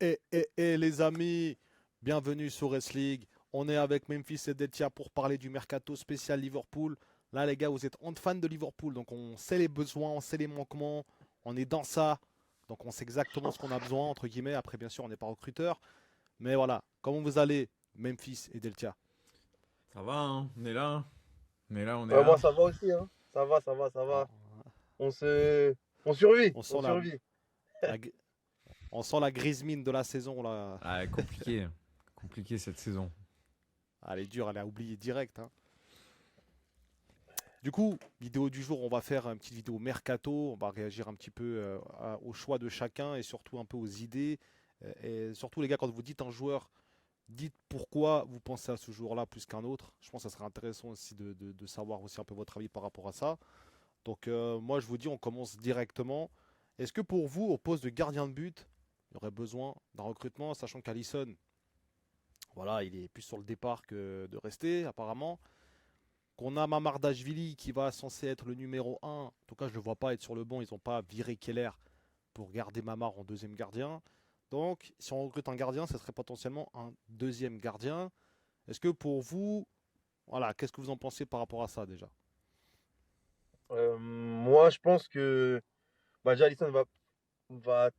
Et les amis, bienvenue sur Wrestling. On est avec Memphis et Detia pour parler du mercato spécial Liverpool. Là, les gars, vous êtes fans de Liverpool, donc on sait les besoins, on sait les manquements, on est dans ça, donc on sait exactement ce qu'on a besoin, entre guillemets. Après, bien sûr, on n'est pas recruteur, mais voilà. Comment vous allez, Memphis et Deltia? Ça va, hein, on est là. On est là, on est Moi, là. ça va aussi, hein. Ça va, ça va, ça va. Ah, On se... On survit, on on sent survit. la, on sent la grise mine de la saison là. Ah, compliqué. Compliqué cette saison. Ah, elle est dure, elle a oublié direct, hein. Du coup, vidéo du jour, on va faire une petite vidéo mercato, on va réagir un petit peu au choix de chacun et surtout un peu aux idées. Et surtout les gars, quand vous dites un joueur, dites pourquoi vous pensez à ce joueur-là plus qu'un autre. Je pense que ça serait intéressant aussi de savoir aussi un peu votre avis par rapport à ça. Donc moi je vous dis, on commence directement. Est-ce que pour vous, au poste de gardien de but, il y aurait besoin d'un recrutement, sachant qu'Alisson, voilà, il est plus sur le départ que de rester apparemment. Qu'on a Mamardashvili qui va censé être le numéro un. En tout cas, je ne le vois pas être sur le banc. Ils n'ont pas viré Keller pour garder Mamar en deuxième gardien. Donc, si on recrute un gardien, ce serait potentiellement un deuxième gardien. Est-ce que pour vous, voilà, qu'est-ce que vous en pensez par rapport à ça déjà? Moi, je pense que déjà, Alisson va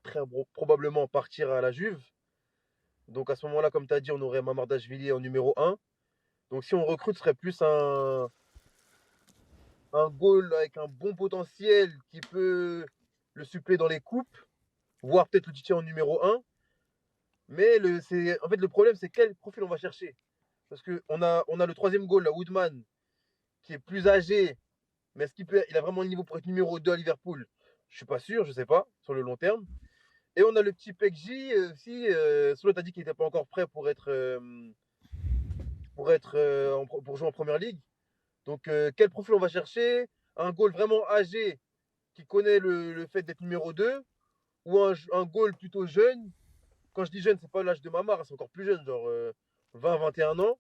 probablement partir à la Juve. Donc, à ce moment-là, comme tu as dit, on aurait Mamardashvili en numéro un. Donc, si on recrute, ce serait plus un goal avec un bon potentiel qui peut le suppléer dans les coupes, voire peut-être le titiller en numéro un. Mais en fait, le problème, c'est quel profil on va chercher. Parce qu'on a le troisième goal, la Woodman, qui est plus âgé, mais il a vraiment le niveau pour être numéro 2 à Liverpool? Je suis pas sûr, je sais pas, sur le long terme. Et on a le petit Pekji aussi. Solo t'a dit qu'il n'était pas encore prêt pour jouer en première ligue. Donc, quel profil on va chercher? Un goal vraiment âgé qui connaît le fait d'être numéro 2 ou un goal plutôt jeune? Quand je dis jeune, c'est pas l'âge de Mamar, c'est encore plus jeune, genre 20-21 ans,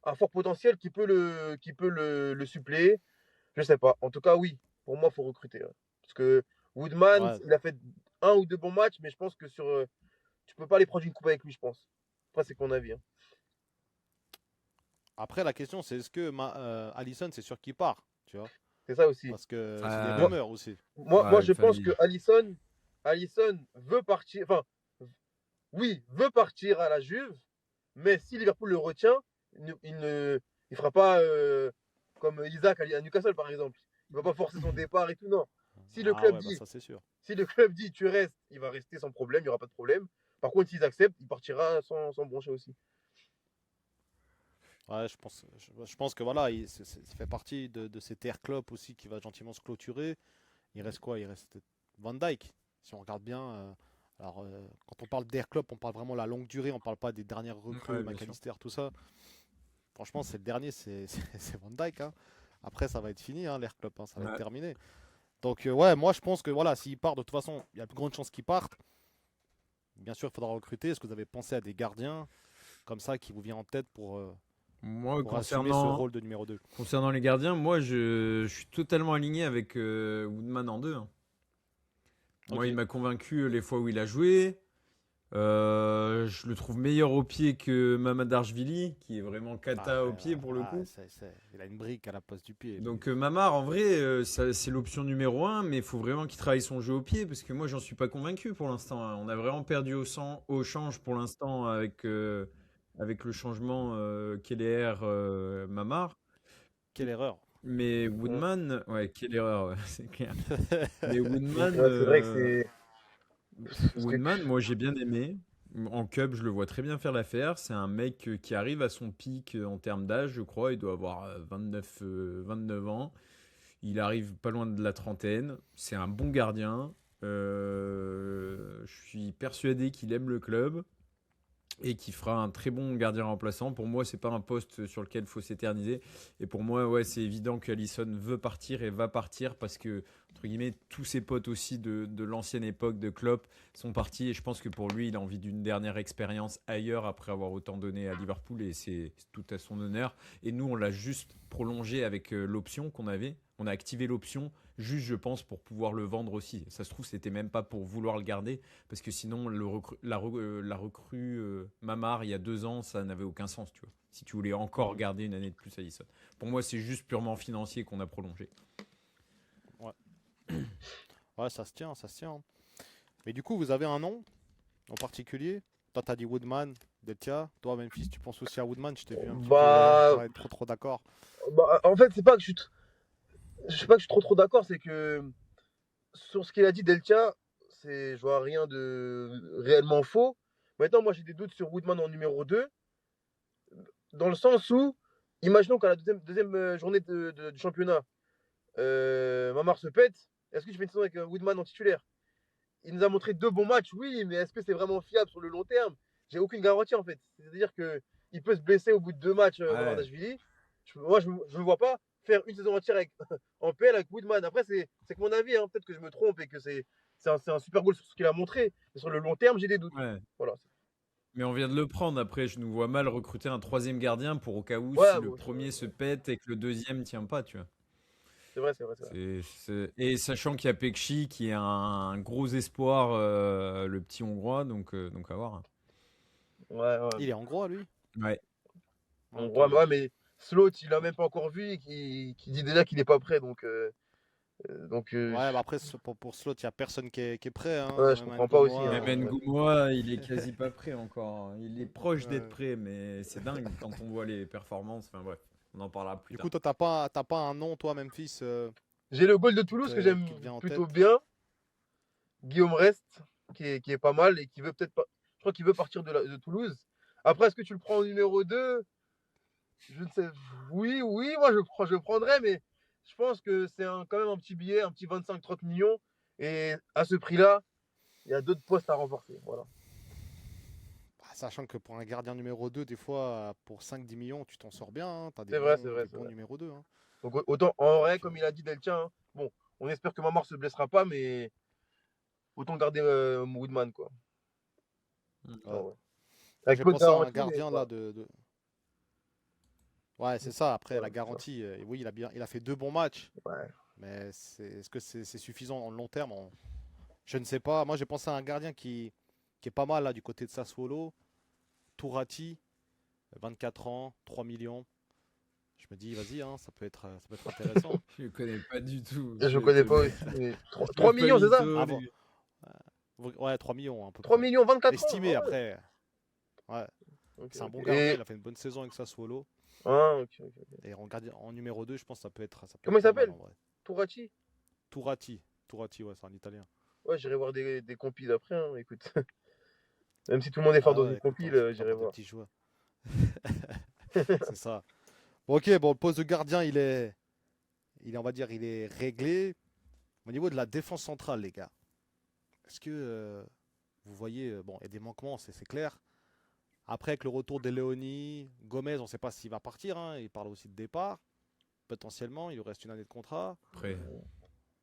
un fort potentiel qui peut le suppléer. Je sais pas. En tout cas, oui, pour moi, il faut recruter, ouais. Parce que Woodman, Ouais. il a fait un ou deux bons matchs, mais je pense que tu peux pas aller prendre une coupe avec lui, je pense. Après, c'est mon avis, hein. Après, la question, c'est est-ce que Allison, c'est sûr qu'il part, tu vois? C'est ça aussi. Parce que c'est des Euh, Moi, rumeurs aussi. moi, ouais, je pense que famille. Alisson veut partir. Enfin, oui, veut partir à la Juve, mais si Liverpool le retient, il fera pas comme Isaac à Newcastle, par exemple. Il va pas forcer son départ et tout, non. Si le Ah club ouais, bah dit, ça c'est sûr. si le club dit tu restes, il va rester sans problème, il n'y aura pas de problème. Par contre, s'ils acceptent, il partira sans broncher aussi. Ouais, je pense que voilà, ça fait partie de cet air club aussi qui va gentiment se clôturer. Il reste quoi? Il reste Van Dyke. Si on regarde bien, alors quand on parle d'Air Club, on parle vraiment de la longue durée, on parle pas des dernières recrues, Ouais, bien sûr. McAllister, tout ça. Franchement, c'est le dernier, c'est Van Dyke, hein. Après, ça va être fini, hein, l'Air Club, hein, ça va être Ouais. terminé. Donc, ouais, moi je pense que voilà, s'il part, de toute façon, il y a de grandes chances qu'il parte. Bien sûr, il faudra recruter. Est-ce que vous avez pensé à des gardiens comme ça qui vous vient en tête Moi, pour assumer ce concernant, rôle de numéro 2? concernant les gardiens, moi, je suis totalement aligné avec Woodman en deux, hein. Moi, Ok. il m'a convaincu les fois où il a joué. Je le trouve meilleur au pied que Mamadashvili, qui est vraiment Ah, cata au pied pour le coup. il a une brique à la place du pied, lui. Donc Mamar, en vrai, c'est l'option numéro un, mais il faut vraiment qu'il travaille son jeu au pied, parce que moi, j'en suis pas convaincu pour l'instant, hein. On a vraiment perdu au change pour l'instant avec le changement Keller Mamar. Quelle erreur. Mais Mm. Woodman, ouais, quelle erreur, ouais, c'est clair. Mais Woodman, Ouais, c'est vrai que c'est. Parce que. Woodman, moi j'ai bien aimé. En Cub, je le vois très bien faire l'affaire. C'est un mec qui arrive à son pic en termes d'âge, je crois. Il doit avoir 29 ans. Il arrive pas loin de la trentaine. C'est un bon gardien. Je suis persuadé qu'il aime le club et qu'il fera un très bon gardien remplaçant. Pour moi, c'est pas un poste sur lequel il faut s'éterniser. Et pour moi, ouais, c'est évident qu'Alisson veut partir et va partir parce que entre guillemets, tous ses potes aussi de l'ancienne époque de Klopp sont partis. Et je pense que pour lui, il a envie d'une dernière expérience ailleurs après avoir autant donné à Liverpool. Et c'est tout à son honneur. Et nous, on l'a juste prolongé avec l'option qu'on avait. On a activé l'option juste, je pense, pour pouvoir le vendre aussi. Ça se trouve, c'était même pas pour vouloir le garder. Parce que sinon, la recrue Mamar, il y a 2 ans, ça n'avait aucun sens, tu vois. Si tu voulais encore garder une année de plus à Alisson. Pour moi, c'est juste purement financier qu'on a prolongé. Ouais. Ouais, ça se tient, ça se tient. Mais du coup, vous avez un nom en particulier? Toi, t'as dit Woodman, Deltia. Toi, Memphis, tu penses aussi à Woodman? Je t'ai vu un petit peu Bah, pas être trop d'accord. en fait, c'est pas que je sais pas que je suis trop d'accord, c'est que sur ce qu'il a dit Deltia, je vois rien de réellement faux. Maintenant, moi j'ai des doutes sur Woodman en numéro 2, dans le sens où, imaginons qu'à la deuxième journée du championnat, Mamar se pète, est-ce que tu fais une saison avec Woodman en titulaire? Il nous a montré 2 bons matchs, oui, mais est-ce que c'est vraiment fiable sur le long terme? J'ai aucune garantie en fait. C'est-à-dire qu'il peut se blesser au bout de 2 matchs, Ouais. Mamardashvili. Moi, je ne me vois pas faire une saison entière en PL avec Woodman. Après, c'est que mon avis, hein. Peut-être que je me trompe et que c'est un super goal sur ce qu'il a montré. Mais sur le long terme, j'ai des doutes. Ouais. Voilà. Mais on vient de le prendre. Après, je nous vois mal recruter un troisième gardien pour au cas où Ouais, si le bon, premier se pète et que le deuxième tient pas, tu vois. c'est vrai, c'est vrai, c'est vrai. Et sachant qu'il y a Pekshi qui est un gros espoir, le petit Hongrois, donc à voir. Ouais, ouais. Il est hongrois, lui? Ouais. On Ok. voit, ouais, mais Slot, il l'a même pas encore vu et qui dit déjà qu'il n'est pas prêt. Ouais, bah après, pour Slot, il n'y a personne qui est prêt. Ouais, Hein. je Même comprends pas aussi, Ngoma, hein. Même Ngoumoua, il est quasi pas prêt encore. Il est proche d'être ouais. prêt, mais c'est dingue quand on voit les performances. Enfin bref, on en parlera plus Du tard. coup, toi, t'as pas un nom, toi, Memphis, J'ai le goal de Toulouse que j'aime qui te vient en plutôt tête? bien. Guillaume Rest, qui est pas mal et qui veut peut-être pas. Je crois qu'il veut partir de Toulouse. Après, est-ce que tu le prends au numéro 2? Je ne sais. Oui, oui, moi je prendrais, mais je pense que c'est quand même un petit billet, un petit 25-30 millions. Et à ce prix-là, il y a d'autres postes à renforcer. Voilà. Bah, sachant que pour un gardien numéro 2 des fois, pour 5-10 millions, tu t'en sors bien. Hein. T'as C'est vrai, c'est des vrai, c'est bons vrai. numéro 2. Hein. Donc autant en Donc, vrai, comme il a dit Deltien, hein, bon, on espère que Mamar se blessera pas, mais autant garder Woodman, quoi. ouais. Ah ouais. Moi, Avec j'ai peu de pensé à un garantie, mais gardien là voilà. de. Ouais, c'est ça. Après, la Voilà, c'est ça. garantie, oui, il a fait 2 bons matchs. Ouais. Mais est-ce que c'est suffisant en long terme? Je ne sais pas. Moi, j'ai pensé à un gardien qui est pas mal là du côté de Sassuolo. Tourati, 24 ans, 3 millions. Je me dis, vas-y, hein, ça peut être intéressant. Je le connais pas du tout. Je Je ne vais te connais pas le, aussi. Mais 3, le millions, c'est ça? palito, Avant, ouais, 3 millions à peu 3 près. millions, 24 ans. Estimé Ah ouais. après. Ouais, Ok, c'est un ok. bon gardien. Il a fait une bonne saison avec Sassuolo. Ah, ok, ok. Et en numéro 2 je pense que ça peut Comment être il pas mal s'appelle? en vrai. Tourati? Tourati. Tourati, ouais, c'est un italien. Ouais, j'irai voir des compiles après, hein, écoute. Même si tout le monde est fort Ah dans une ouais, écoute, hein, compile, il faut que j'irai t'avoir des voir. petits joueurs. C'est ça. Bon, ok, bon, le poste de gardien, on va dire, il est réglé. Au niveau de la défense centrale, les gars, est-ce que vous voyez, bon, il y a des manquements, c'est clair. Après, avec le retour de Léoni, Gomez, on ne sait pas s'il va partir. Hein, il parle aussi de départ. Potentiellement, il lui reste une année de contrat. après.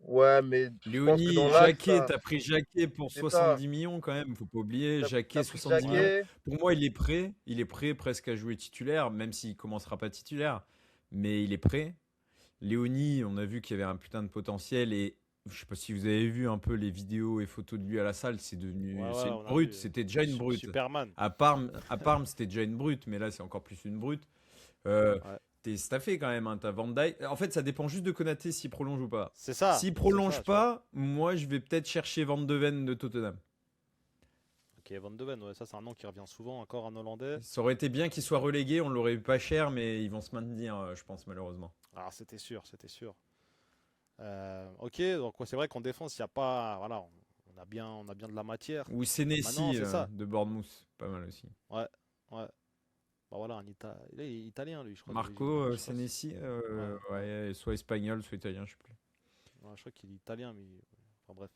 Ouais, mais je pense que dans Léonie, l'axe, Jacquet, t'as pris Jacquet pour c'est ça. 70 millions quand même, faut pas oublier. T'as Jacquet, pris 70 millions. Jacquet. Pour moi, il est prêt presque à jouer titulaire, même s'il commencera pas titulaire, mais il est prêt. Léonie, on a vu qu'il y avait un putain de potentiel et je sais pas si vous avez vu un peu les vidéos et photos de lui à la salle, Ouais, ouais, c'est une on a brute, vu. c'était déjà une brute. Superman. À Parme, c'était déjà une brute, mais là, c'est encore plus une brute. Euh, Ouais. T'es staffé quand même, hein, t'as Van Dijk. En fait, ça dépend juste de Konaté s'il prolonge ou pas. C'est ça. S'il C'est prolonge ça, tu vois. pas, moi, je vais peut-être chercher Van de Ven de Tottenham. Ok, Van de Ven, ouais, ça c'est un nom qui revient souvent, encore un Hollandais. Ça aurait été bien qu'il soit relégué, on l'aurait eu pas cher, mais ils vont se maintenir, je pense, malheureusement. Ah, c'était sûr, c'était sûr. Ok, donc ouais, c'est vrai qu'en défense, il n'y a pas. Voilà, on a bien de la matière. Ou Maintenant, Senesi c'est ça. de Bournemouth, pas mal aussi. Ouais, ouais. Bah voilà, il est italien, lui, je crois, d'origine. Marco Je sais pas Senesi, ouais, ouais, soit espagnol, soit italien, je sais plus. ouais, je crois qu'il est italien, mais. Enfin bref.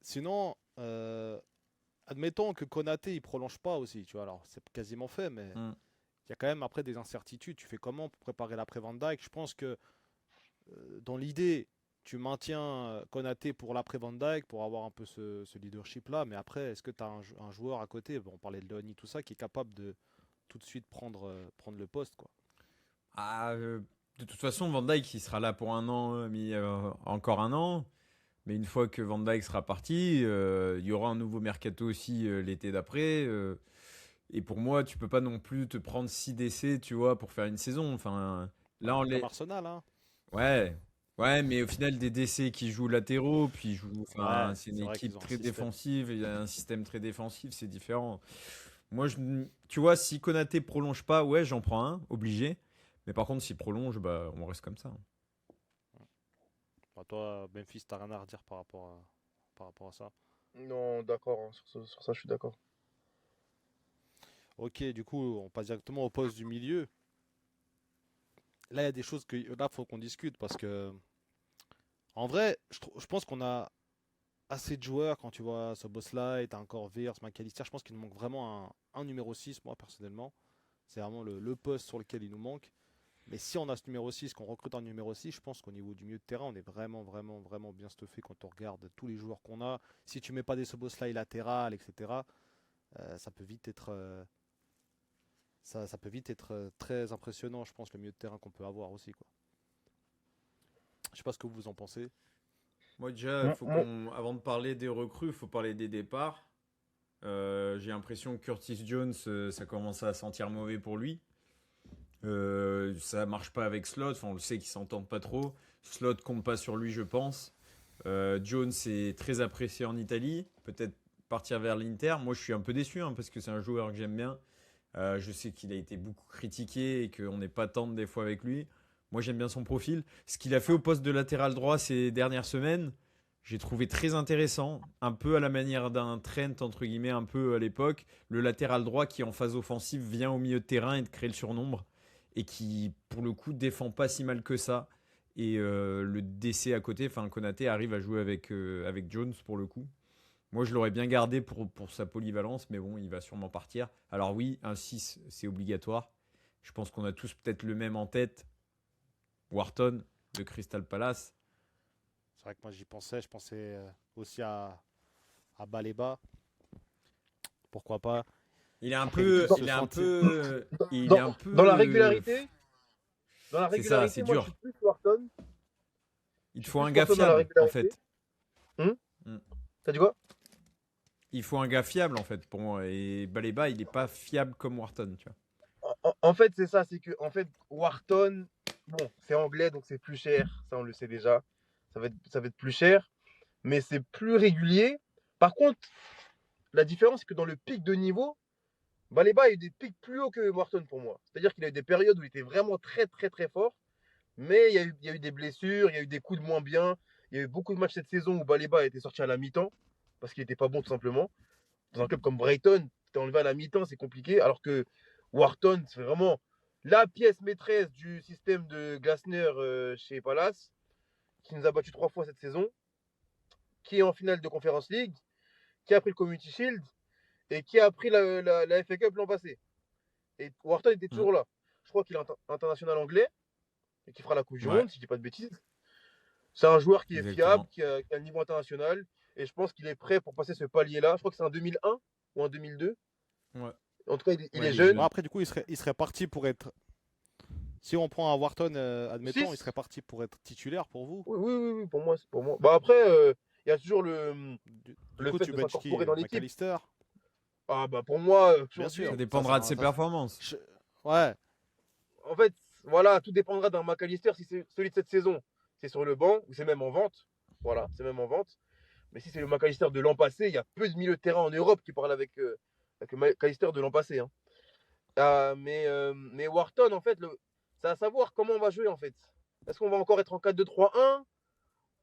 Sinon, admettons que Konaté, il prolonge pas aussi, tu vois. Alors, c'est quasiment fait, mais Hmm. il y a quand même après des incertitudes. Tu fais comment pour préparer l'après Van Dijk? Je pense que dans l'idée, tu maintiens Konaté pour l'après Van Dijk, pour avoir un peu ce leadership-là, mais après, est-ce que tu as un joueur à côté, bon, on parlait de Leoni, tout ça, qui est capable de tout de suite prendre le poste, quoi. Ah, de toute façon, Van Dijk, il sera là pour un an, encore un an. Mais une fois que Van Dijk sera parti, il y aura un nouveau mercato aussi l'été d'après. Et pour moi, tu peux pas non plus te prendre 6 décès, tu vois, pour faire une saison. Enfin, Un là, on peu comme les... Arsenal, hein. Ouais, ouais, mais au final, des décès qui jouent latéraux, puis enfin, Ouais, c'est une c'est vrai équipe qu'ils ont un très système. défensive, il y a un système très défensif, c'est différent. Moi, tu vois, si Konaté prolonge pas, ouais, j'en prends un, obligé. Mais par contre, s'il prolonge, bah, on reste comme ça. Bah, toi, Memphis, t'as rien à redire par rapport à ça. Non, d'accord, hein, sur ça, je suis d'accord. Ok, du coup, on passe directement au poste du milieu. Là, il y a des choses que là, faut qu'on discute parce que, en vrai, je pense qu'on a assez de joueurs quand tu vois Soboslai, t'as encore Wirtz, McAllister. Je pense qu'il nous manque vraiment un numéro 6 moi, personnellement. C'est vraiment le poste sur lequel il nous manque. Mais si on a ce numéro 6 qu'on recrute un numéro 6 je pense qu'au niveau du milieu de terrain, on est vraiment, vraiment, vraiment bien stuffé quand on regarde tous les joueurs qu'on a. Si tu mets pas des Soboslai latéral, etc., ça peut vite être, ça peut vite être très impressionnant, je pense, le milieu de terrain qu'on peut avoir aussi, quoi. Je sais pas ce que vous en pensez. Moi, déjà, Mon- mon- avant de parler des recrues, il faut parler des départs. J'ai l'impression que Curtis Jones, ça commence à sentir mauvais pour lui. Ça marche pas avec Slot, enfin, on le sait qu'ils s'entendent pas trop. Slot compte pas sur lui, je pense. Jones est très apprécié en Italie, peut-être partir vers l'Inter. Moi, je suis un peu déçu hein, parce que c'est un joueur que j'aime bien. Je sais qu'il a été beaucoup critiqué et qu'on n'est pas tendre des fois avec lui. Moi, j'aime bien son profil. Ce qu'il a fait au poste de latéral droit ces dernières semaines, j'ai trouvé très intéressant. Un peu à la manière d'un Trent, entre guillemets, un peu à l'époque. Le latéral droit qui, en phase offensive, vient au milieu de terrain et de créer le surnombre. Et qui, pour le coup, défend pas si mal que ça. Et le DC à côté, enfin, Konaté arrive à jouer avec Jones pour le coup. Moi, je l'aurais bien gardé pour sa polyvalence, mais bon, il va sûrement partir. Alors oui, un 6, c'est obligatoire. Je pense qu'on a tous peut-être le même en tête. Wharton de Crystal Palace. C'est vrai que moi j'y pensais, je pensais aussi à Baleba, pourquoi pas. Il est un Après, il est peu, plus se il est un sentir. peu, il est dans, un dans la peu. régularité, dans la C'est ça, régularité, c'est moi, je suis dur. plus Wharton. Il Je te suis faut plus un gars Wharton dans la fiable, en régularité. fait. Hum Mm. T'as dit quoi? Il faut un gars fiable, en fait, pour moi. Et Baleba, il n'est pas fiable comme Wharton, tu vois. En fait, c'est ça, c'est que en fait, Wharton, bon, c'est anglais, donc c'est plus cher, ça on le sait déjà. Ça va être plus cher, mais c'est plus régulier. Par contre, la différence, c'est que dans le pic de niveau, Baleba a eu des pics plus hauts que Wharton pour moi. C'est-à-dire qu'il a eu des périodes où il était vraiment très, très, très fort, mais il y a eu des blessures, il y a eu des coups de moins bien. Il y a eu beaucoup de matchs cette saison où Baleba a été sorti à la mi-temps, parce qu'il n'était pas bon tout simplement. Dans un club comme Brighton, t'es enlevé à la mi-temps, c'est compliqué. Alors que Wharton, c'est vraiment la pièce maîtresse du système de Glasner chez Palace, qui nous a battu 3 fois cette saison, qui est en finale de Conference League, qui a pris le Community Shield et qui a pris la FA Cup l'an passé. Et Wharton était Mm. toujours là. Je crois qu'il est international anglais et qui fera la Coupe du Ouais, Monde, si je dis pas de bêtises. C'est un joueur qui est fiable, exactement. qui a le niveau international, et je pense qu'il est prêt pour passer ce palier-là. Je crois que c'est en 2001 ou en 2002. Ouais, En tout cas, il ouais, est il est Bon, jeune. jeune. après, du coup, il serait parti pour être. Si on prend un Wharton, admettons, il 6. serait parti pour être titulaire pour vous. Oui, oui, oui, oui, pour moi, c'est pour moi. Bah après, il y a toujours Du le coup, fait tu de benches qui? s'incorporer dans l'équipe. McAllister? Ah bah pour moi, Bien aujourd'hui, Ça sûr. Ça, c'est dépendra de un. ses Ça, performances. je- Ouais. en fait, voilà, tout dépendra d'un McAllister. Si c'est celui de cette saison, c'est sur le banc, ou c'est même en vente. Voilà, c'est même en vente. Mais si c'est le McAllister de l'an passé, il y a peu de milieux de terrain en Europe qui parlent avec le McAllister de l'an passé, hein. Mais Wharton, en fait, c'est à savoir comment on va jouer, en fait. Est-ce qu'on va encore être en 4-2-3-1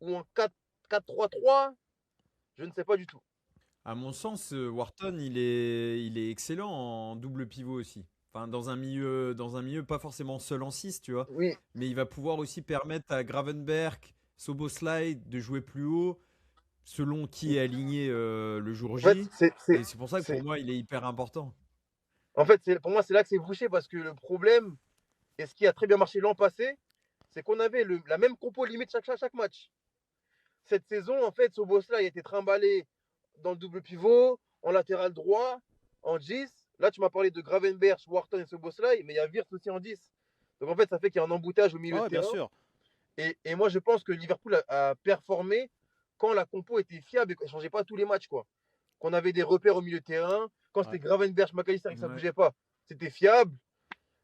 ou en 4-4-3-3? Je ne sais pas du tout. À mon sens, Wharton, il est excellent en double pivot aussi. Enfin, dans un milieu pas forcément seul en 6, tu vois. Oui, Mais il va pouvoir aussi permettre à Gravenberg, Soboslai de jouer plus haut, selon qui est aligné le jour en fait, J. c'est, c'est, Et c'est pour ça que pour c'est- moi, il est hyper important. en fait, pour moi, c'est là que c'est bouché parce que le problème, et ce qui a très bien marché l'an passé, c'est qu'on avait la même compo limite chaque match. cette saison, en fait, Szoboszlai a été trimballé dans le double pivot, en latéral droit, en 10. Là, tu m'as parlé de Gravenberch, Wharton et Szoboszlai, mais il y a Wirtz aussi en 10. Donc en fait, ça fait qu'il y a un embouteillage au milieu Ouais, de bien terrain. sûr. Et moi, je pense que Liverpool a performé quand la compo était fiable et qu'elle ne changeait pas tous les matchs, quoi. Qu'on avait des repères au milieu de terrain. Quand Ouais. c'était Gravenberch, McAllister et que ça ne Ouais. bougeait pas, c'était fiable.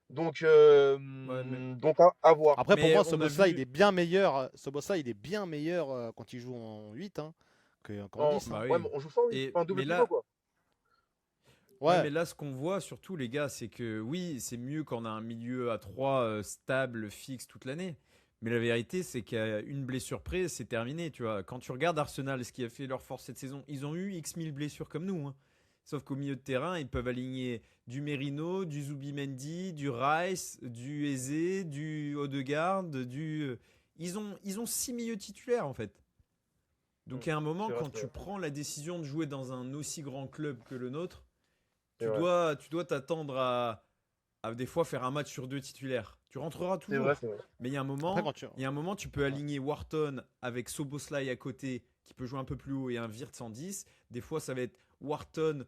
Donc, Ouais, mais à voir. Après, pour Mais moi, on a Szoboszlai, il vu. est bien meilleur. Szoboszlai, il est bien meilleur quand il joue en 8 qu'en 10. Bah Ouais, oui. mais on joue sans lui. Et Enfin, double mais pivot, là, quoi. ouais, Ouais, mais là, ce qu'on voit surtout, les gars, c'est que oui, c'est mieux quand on a un milieu à 3 stable, fixe toute l'année. Mais la vérité, c'est qu'à une blessure près, c'est terminé. Tu vois, quand tu regardes Arsenal, ce qui a fait leur force cette saison, ils ont eu X mille blessures comme nous, hein. Sauf qu'au milieu de terrain, ils peuvent aligner du Merino, du Zubimendi, du Rice, du Eze, du Odegaard, ils ont 6 milieux titulaires en fait. Donc il y a un moment, C'est vrai, quand c'est tu vrai. prends la décision de jouer dans un aussi grand club que le nôtre, C'est tu vrai. dois t'attendre à des fois faire un match sur 2 titulaires. Tu rentreras C'est vrai, toujours. c'est vrai. Mais après, quand tu. il y a un moment, tu peux Ouais. aligner Wharton avec Soboslai à côté, qui peut jouer un peu plus haut, et un Wirtz en 10. Des fois, ça va être Wharton,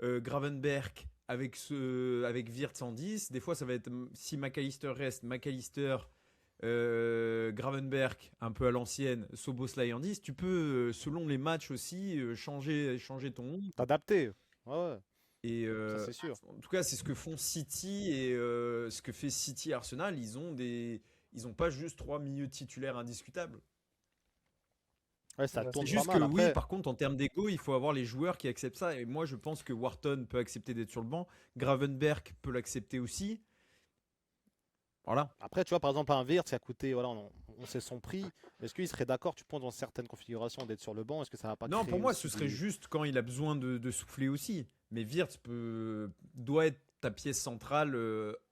Gravenberg avec Wirtz en 10. Des fois, ça va être, si McAllister reste, McAllister, Gravenberg, un peu à l'ancienne, Soboslai en 10. Tu peux, selon les matchs aussi, changer ton 11. T'adapter. Ouais, ouais, Et ça c'est sûr. en tout cas, c'est ce que font City et ce que fait City et Arsenal. Ils ont pas juste 3 milieux titulaires indiscutables. Ouais, ça Ouais, C'est tourne c'est pas juste que mal. oui, Après, par contre, en termes d'ego, il faut avoir les joueurs qui acceptent ça. Et moi, je pense que Wharton peut accepter d'être sur le banc. Gravenberg peut l'accepter aussi. Voilà. après, tu vois, par exemple, un Wirtz qui a coûté, voilà, on sait son prix. Est-ce qu'il serait d'accord, tu penses, dans certaines configurations d'être sur le banc? Est-ce que ça va pas Non, pour créer moi, ce aussi serait des. juste quand il a besoin de souffler aussi. Mais Wirtz doit être ta pièce centrale,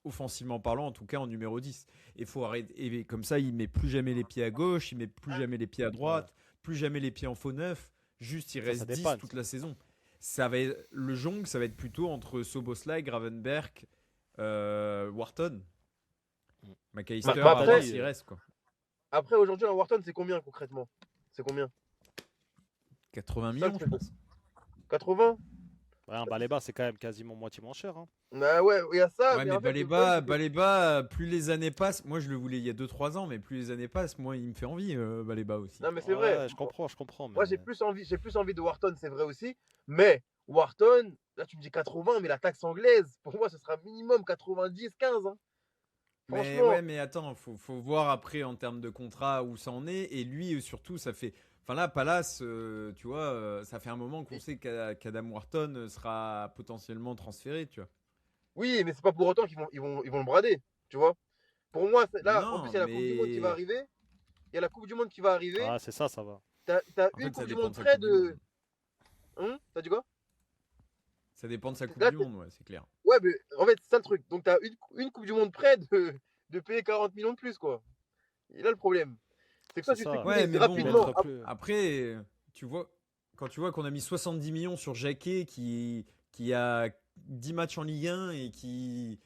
offensivement parlant, en tout cas en numéro 10. Et faut arrêter. Et comme ça, il met plus jamais les pieds à gauche, il met plus jamais les pieds à Ouais, droite, plus jamais les pieds en faux neuf. Juste, il ça reste 10 dépanne. toute la saison. Le jongle, ça va être plutôt entre Soboslai, Gravenberg, Wharton. Bah, McAllister, bah, à voir après, s'il reste, quoi. après aujourd'hui, un Wharton, c'est combien concrètement? C'est combien? 80 C'est ça le millions, je truc. pense. 80? Ouais, un Baleba, c'est quand même quasiment moitié moins cher. Bah ouais, il y a ça, Ouais, mais mais en fait, le problème, c'est que. Baleba, plus les années passent, moi je le voulais il y a 2 3 ans, mais plus les années passent, moi il me fait envie, Baleba aussi. Non, mais c'est vrai. Ouais, je comprends, Moi, mais. j'ai plus envie de Wharton, c'est vrai aussi. Mais Wharton, là, tu me dis 80, mais la taxe anglaise, pour moi, ce sera minimum 90, 15, hein. Mais Franchement. ouais, mais attends, faut voir après en termes de contrat où ça en est, et lui surtout, ça fait. Enfin là, Palace, tu vois, ça fait un moment qu'on Et- sait qu'Adam Wharton sera potentiellement transféré, tu vois. oui, mais c'est pas pour autant ils vont le brader, tu vois. Pour moi, là, en plus, Non, il y a la Coupe du Monde qui va mais arriver. Il y a la Coupe du Monde qui va arriver. Ah, c'est ça, ça va. T'as en une fait, ça Coupe du dépend Monde de sa près Coupe du Monde. de. Hein? T'as dit quoi? Ça dépend de sa Coupe Là, du Monde, ouais, c'est clair. ouais, mais en fait, c'est ça le truc. Donc, t'as une Coupe du Monde près de payer 40 millions de plus, quoi. Et là, le problème, c'est que toi, C'est tu ça. Ouais, t'écoulais mais Tu peux bon, rapidement. être plus. après, tu vois, quand tu vois qu'on a mis 70 millions sur Jacquet qui a 10 matchs en Ligue 1 et qui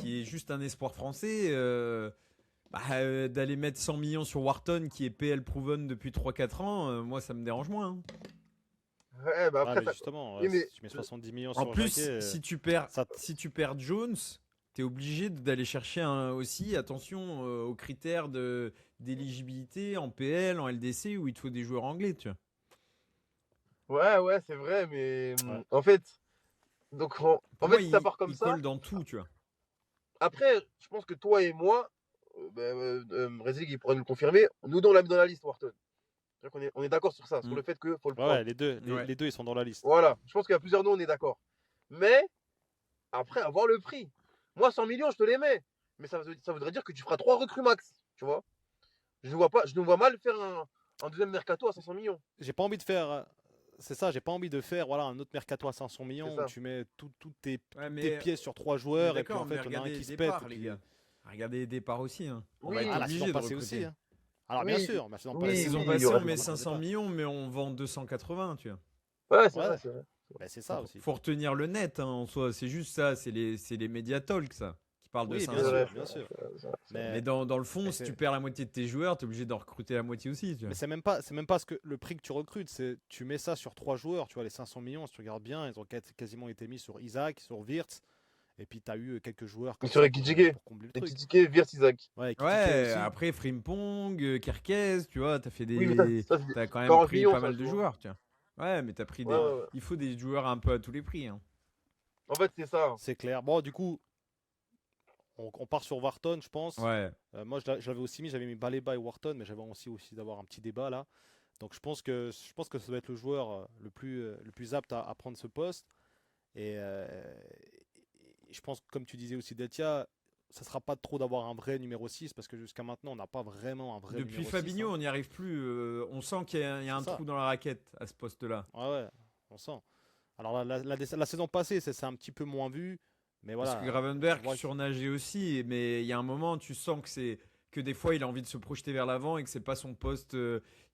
est juste un espoir français, d'aller mettre 100 millions sur Wharton qui est PL proven depuis 3 4 ans, moi ça me dérange moins, hein. Ouais, bah Ouais, après, mais ça. justement, Oui, mais si tu mets 70 millions En sur Jacquet, plus, ça. si tu perds Jones, t'es obligé d'aller chercher aussi, attention, aux critères d'éligibilité en PL, en LDC, où il te faut des joueurs anglais, tu vois. Ouais, c'est vrai, mais Ouais. en fait, donc Pour en moi, fait, si ça part comme il ça, colle dans tout, tu vois. après, je pense que toi et moi, Rezig, il pourrait nous le confirmer, nous, on l'a mis dans la liste, Wharton. C'est-à-dire on est d'accord sur ça, sur Mm. le fait qu'il faut le Ouais, prendre. ouais, les deux, Ouais. les deux, ils sont dans la liste. Voilà, je pense qu'il y a plusieurs noms, on est d'accord. Mais, après, avoir le prix. Moi, 100 millions, je te les mets. Mais ça voudrait dire que tu feras 3 recrues max, tu vois. Je ne vois mal faire un deuxième mercato à 500 millions. J'ai pas envie de faire. C'est ça, j'ai pas envie de faire voilà, un autre mercato à 500 C'est millions où ça. tu mets tous tes Ouais, pièces sur 3 on est joueurs et puis d'accord, en fait, mais il y en a un regardez qui les se pète. départs, Et les puis. gars. Regardez les départs aussi, hein. On va Oui, être Ah, la obligé saison de passée recruter. aussi. Alors, bien oui, sûr, la saison La oui, passée, saison oui, passée, il y on aura met des 500 millions, mais on vend 280, tu vois. Ouais, c'est Ouais, vrai, c'est vrai. bah, c'est ça aussi. Faut retenir le net, hein, en soi. C'est juste ça, c'est les médias talks, ça, qui parle de Oui, C'est bien Saint-Cyr. vrai, sûr, bien sûr. Mais Mais, dans le fond, mais si tu c'est perds la moitié de tes joueurs, t'es obligé d'en recruter la moitié aussi, tu mais vois. c'est même pas le prix que tu recrutes, c'est tu mets ça sur trois joueurs, tu vois, les 500 millions, si tu regardes bien, ils ont quasiment été mis sur Isaac, sur Wirtz, et puis tu as eu quelques joueurs Mais comme sur ça Ekitike, pour combler le truc. Ekitike, Wirtz, Isaac. Ouais, Kitike Ouais, aussi. après Frimpong, Kerkez, tu vois, Oui, mais c'est t'as quand même 40 pris millions, pas ça, mal tu de vois. joueurs, tu vois. Ouais, mais t'as pris Ouais, ouais, Ouais, ouais. il faut des joueurs un peu à tous les prix, hein. En fait, c'est ça. c'est clair. Bon, du coup, on part sur Wharton, je pense. Ouais. Moi, je l'avais aussi mis, j'avais mis Baleba et Wharton, mais j'avais aussi d'avoir un petit débat là. Donc je pense que ça doit être le joueur le plus apte à prendre ce poste. Et je pense que, comme tu disais aussi, Detia, ça sera pas trop d'avoir un vrai numéro 6 parce que jusqu'à maintenant, on n'a pas vraiment un vrai Depuis numéro 6, Fabinho, hein. on n'y arrive plus. On sent qu'il y a C'est un ça. trou dans la raquette à ce poste-là. Ouais, ouais, on sent. Alors, la saison passée, c'est un petit peu moins vu, mais Parce que voilà, on Gravenberg voit que. surnageait aussi, mais il y a un moment, tu sens que des fois, il a envie de se projeter vers l'avant et que c'est pas son poste.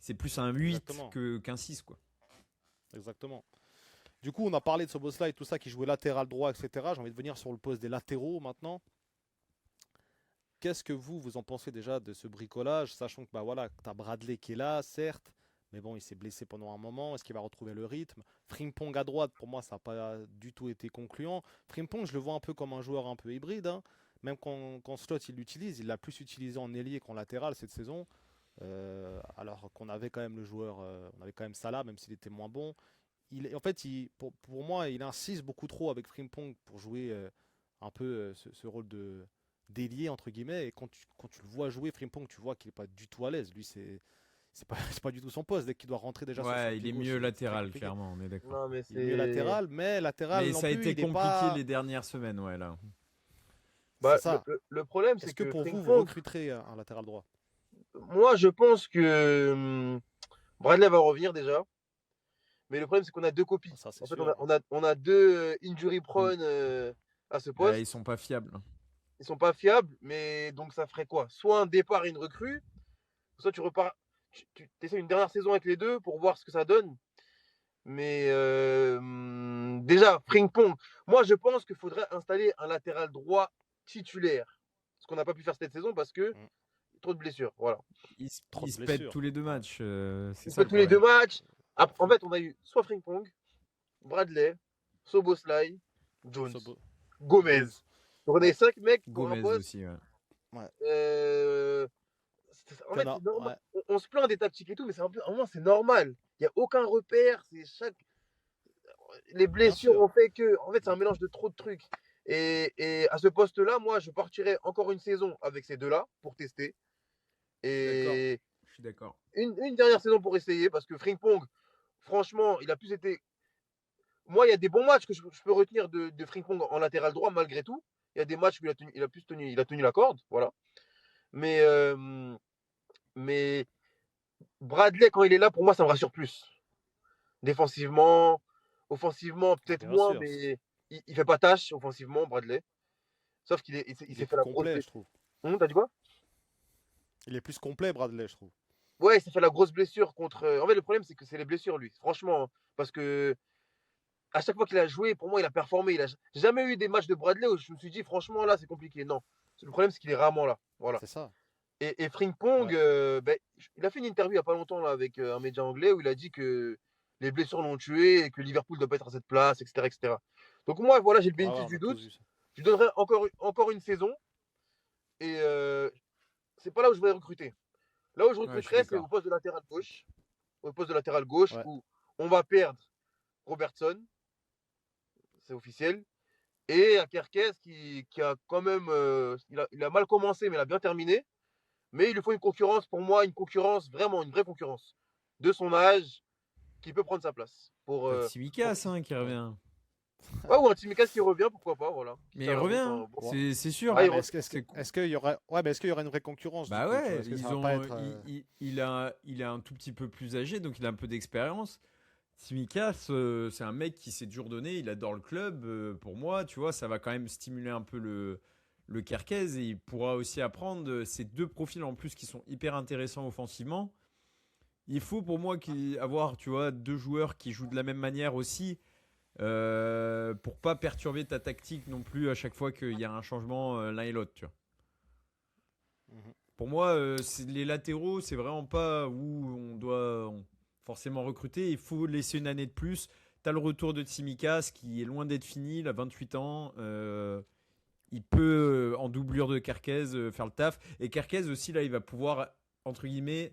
C'est plus un 8 Exactement, qu'un 6, quoi. exactement. Du coup, on a parlé de Soboslai et tout ça qui jouait latéral droit, etc. J'ai envie de venir sur le poste des latéraux maintenant. Qu'est-ce que vous en pensez déjà de ce bricolage, sachant que bah voilà, tu as Bradley qui est là, certes, mais bon, il s'est blessé pendant un moment. Est-ce qu'il va retrouver le rythme? Frimpong à droite, pour moi, ça n'a pas du tout été concluant. Frimpong, je le vois un peu comme un joueur un peu hybride, hein. Même quand Slot il l'utilise, il l'a plus utilisé en ailier qu'en latéral cette saison. Alors qu'on avait quand même le joueur, on avait quand même Salah, même s'il était moins bon. En fait, pour moi, il insiste beaucoup trop avec Frimpong pour jouer un peu ce rôle de d'ailier entre guillemets. Et quand tu le vois jouer Frimpong, tu vois qu'il n'est pas du tout à l'aise. Lui, c'est pas, c'est pas du tout son poste. Dès qu'il doit rentrer déjà sur son Ouais, il pied est gauche, mieux c'est très latéral, compliqué. clairement, on est d'accord. Non, mais Il est mieux c'est. latéral, mais latéral Mais non ça a plus, été il n'est compliqué pas. les dernières semaines, ouais, là. C'est Bah, ça. le problème, c'est Est-ce que que pour vous, vous Frimpong, recruterez un latéral droit? moi, je pense que Bradley va revenir déjà. Mais le problème, c'est qu'on a deux copies. Ça, c'est En fait, sûr. on a deux injury Mm. prone à ce Ouais, ils poste. sont pas fiables. Ils sont pas fiables, mais donc ça ferait quoi? Soit un départ et une recrue, soit tu repars. Tu essaies une dernière saison avec les deux pour voir ce que ça donne. Mais déjà, Frimpong, moi je pense qu'il faudrait installer un latéral droit titulaire. Ce qu'on n'a pas pu faire cette saison parce que Mm. trop de blessures. Voilà. Trop Ils de se pètent blessures. tous les deux matchs. C'est On ça fait le tous les deux problème. matchs. En Frim- fait, on a eu soit Frimpong, Bradley, Soboslai, Jones, Sobo- Gomez. Jones. Donc on a Ouais. 5 mecs pour un Gomez poste. aussi, ouais. Ouais. En T'en fait, as- c'est normal. ouais. On se plaint des tactiques et tout, mais c'est un peu, à un moment, c'est normal. Il n'y a aucun repère. Les Bien blessures sûr. ont fait que. En fait, c'est un mélange de trop de trucs. Et à ce poste-là, moi, je partirais encore une saison avec ces deux-là pour tester. Je suis d'accord. Et Je suis d'accord. une dernière saison pour essayer parce que Frimpong, franchement, il a plus été. Moi, il y a des bons matchs que je peux retenir de Frimpong en latéral droit malgré tout. Il y a des matchs où il a tenu la corde, voilà. Mais, mais Bradley, quand il est là, pour moi, ça me rassure plus. Défensivement, offensivement, Ah, peut-être bien moins, sûr. mais il fait pas tâche offensivement, Bradley. Sauf qu'il Il s'est est fait plus la grosse complet, blessure. je trouve. T'as dit quoi? Il est plus complet, Bradley, je trouve. Ouais, il s'est fait la grosse blessure contre. En fait, le problème, c'est que c'est les blessures, lui. Franchement, hein. Parce que à chaque fois qu'il a joué, pour moi, il a performé. J'ai jamais eu des matchs de Bradley où je me suis dit, franchement, là, c'est compliqué. Non. Le problème, c'est qu'il est rarement là. Voilà. C'est ça. Et Frimpong, Ouais. ben, il a fait une interview il n'y a pas longtemps là, avec un média anglais où il a dit que les blessures l'ont tué et que Liverpool ne doit pas être à cette place, etc., etc. Donc moi, voilà, j'ai le Ouais, ouais, bénéfice on du a tous doute. vu ça. Je lui donnerai encore une saison. Et c'est pas là où je vais recruter. Là où je Ouais, je suis recruterai, c'est au d'accord. poste de latéral gauche. Au poste de latéral gauche Ouais. où on va perdre Robertson, c'est officiel. Et à Kerkez qui a quand même. Il a mal commencé, mais il a bien terminé. Mais il lui faut une concurrence, pour moi, une concurrence, vraiment une vraie concurrence. De son âge, qui peut prendre sa place. T'as Pour Tsimikas hein, qui Ouais. revient. Ouais, ou un Tsimikas qui revient, pourquoi pas, voilà. Qui Mais il ça revient, monte hein. un bon. Ouais. C'est sûr. Ah, Ouais, il mais re- est-ce qu'il y aurait, ouais, mais est-ce qu'il y aurait une vraie concurrence du Bah coup, tu vois? ouais, Est-ce que ça va pas être il est un tout petit peu plus âgé, donc il a un peu d'expérience. Tsimikas, c'est un mec qui s'est dur donné, il adore le club. Pour moi, tu vois, ça va quand même stimuler un peu le Kerkez et il pourra aussi apprendre ces deux profils en plus qui sont hyper intéressants offensivement. Il faut pour moi avoir, tu vois, deux joueurs qui jouent de la même manière aussi. pour pas perturber ta tactique non plus à chaque fois qu'il y a un changement l'un et l'autre, tu vois. Mhm. Pour moi, les latéraux, c'est vraiment pas où on doit forcément recruter. Il faut laisser une année de plus. Tu as le retour de Tsimikas qui est loin d'être fini, il a 28 ans. Il peut, en doublure de Kerkez, faire le taf. Et Kerkez aussi, là, il va pouvoir, entre guillemets,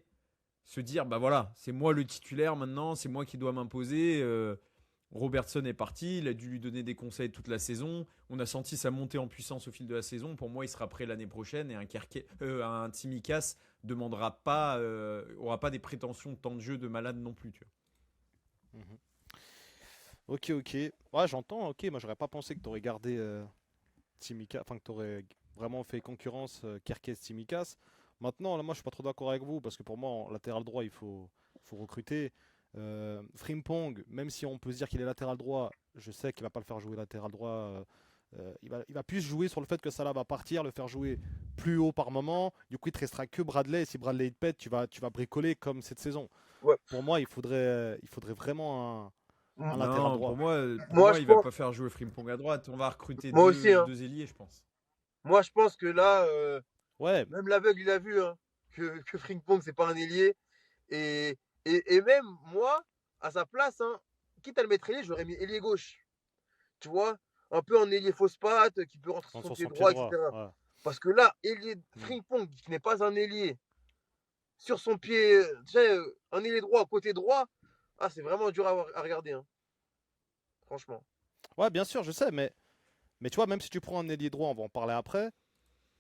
se dire, bah voilà, c'est moi le titulaire maintenant, c'est moi qui dois m'imposer. Robertson est parti, il a dû lui donner des conseils toute la saison. On a senti sa montée en puissance au fil de la saison. Pour moi, il sera prêt l'année prochaine et un Tsimikas demandera pas, aura pas des prétentions de temps de jeu de malade non plus. Tu Mhm. Ok, ok. Ouais, j'entends. Ok, moi j'aurais pas pensé que tu aurais gardé Tsimikas, enfin que tu aurais vraiment fait concurrence Kerkez-Tsimikas. Maintenant, là, moi je suis pas trop d'accord avec vous parce que pour moi, en latéral droit, faut recruter. Frimpong, même si on peut se dire qu'il est latéral droit, je sais qu'il va pas le faire jouer latéral droit. Il va plus jouer sur le fait que Salah va partir, le faire jouer plus haut par moment. Du coup, il te restera que Bradley. Et si Bradley il te pète, tu vas bricoler comme cette saison. Ouais. Pour moi, il faudrait vraiment un M- latéral Non, droit. pour Moi, moi, je il va pense, pas faire jouer Frimpong à droite. On va recruter moi aussi, hein. deux ailiers, je pense. Moi, je pense que là, Ouais, même l'aveugle, il a vu hein, que Frimpong, c'est pas un ailier. Et, et même moi, à sa place, hein, quitte à le mettre ailier, j'aurais mis ailier gauche. Tu vois, un peu en ailier fausse patte, qui peut rentrer sur son sur pied son pied droit, droit. etc. Ouais. Parce que là, ailier Mm. Frimpong, qui n'est pas un ailier, sur son pied, tu sais, un ailier droit, côté droit, ah, c'est vraiment dur à regarder, hein, franchement. Ouais, bien sûr, je sais, mais tu vois, même si tu prends un ailier droit, on va en parler après.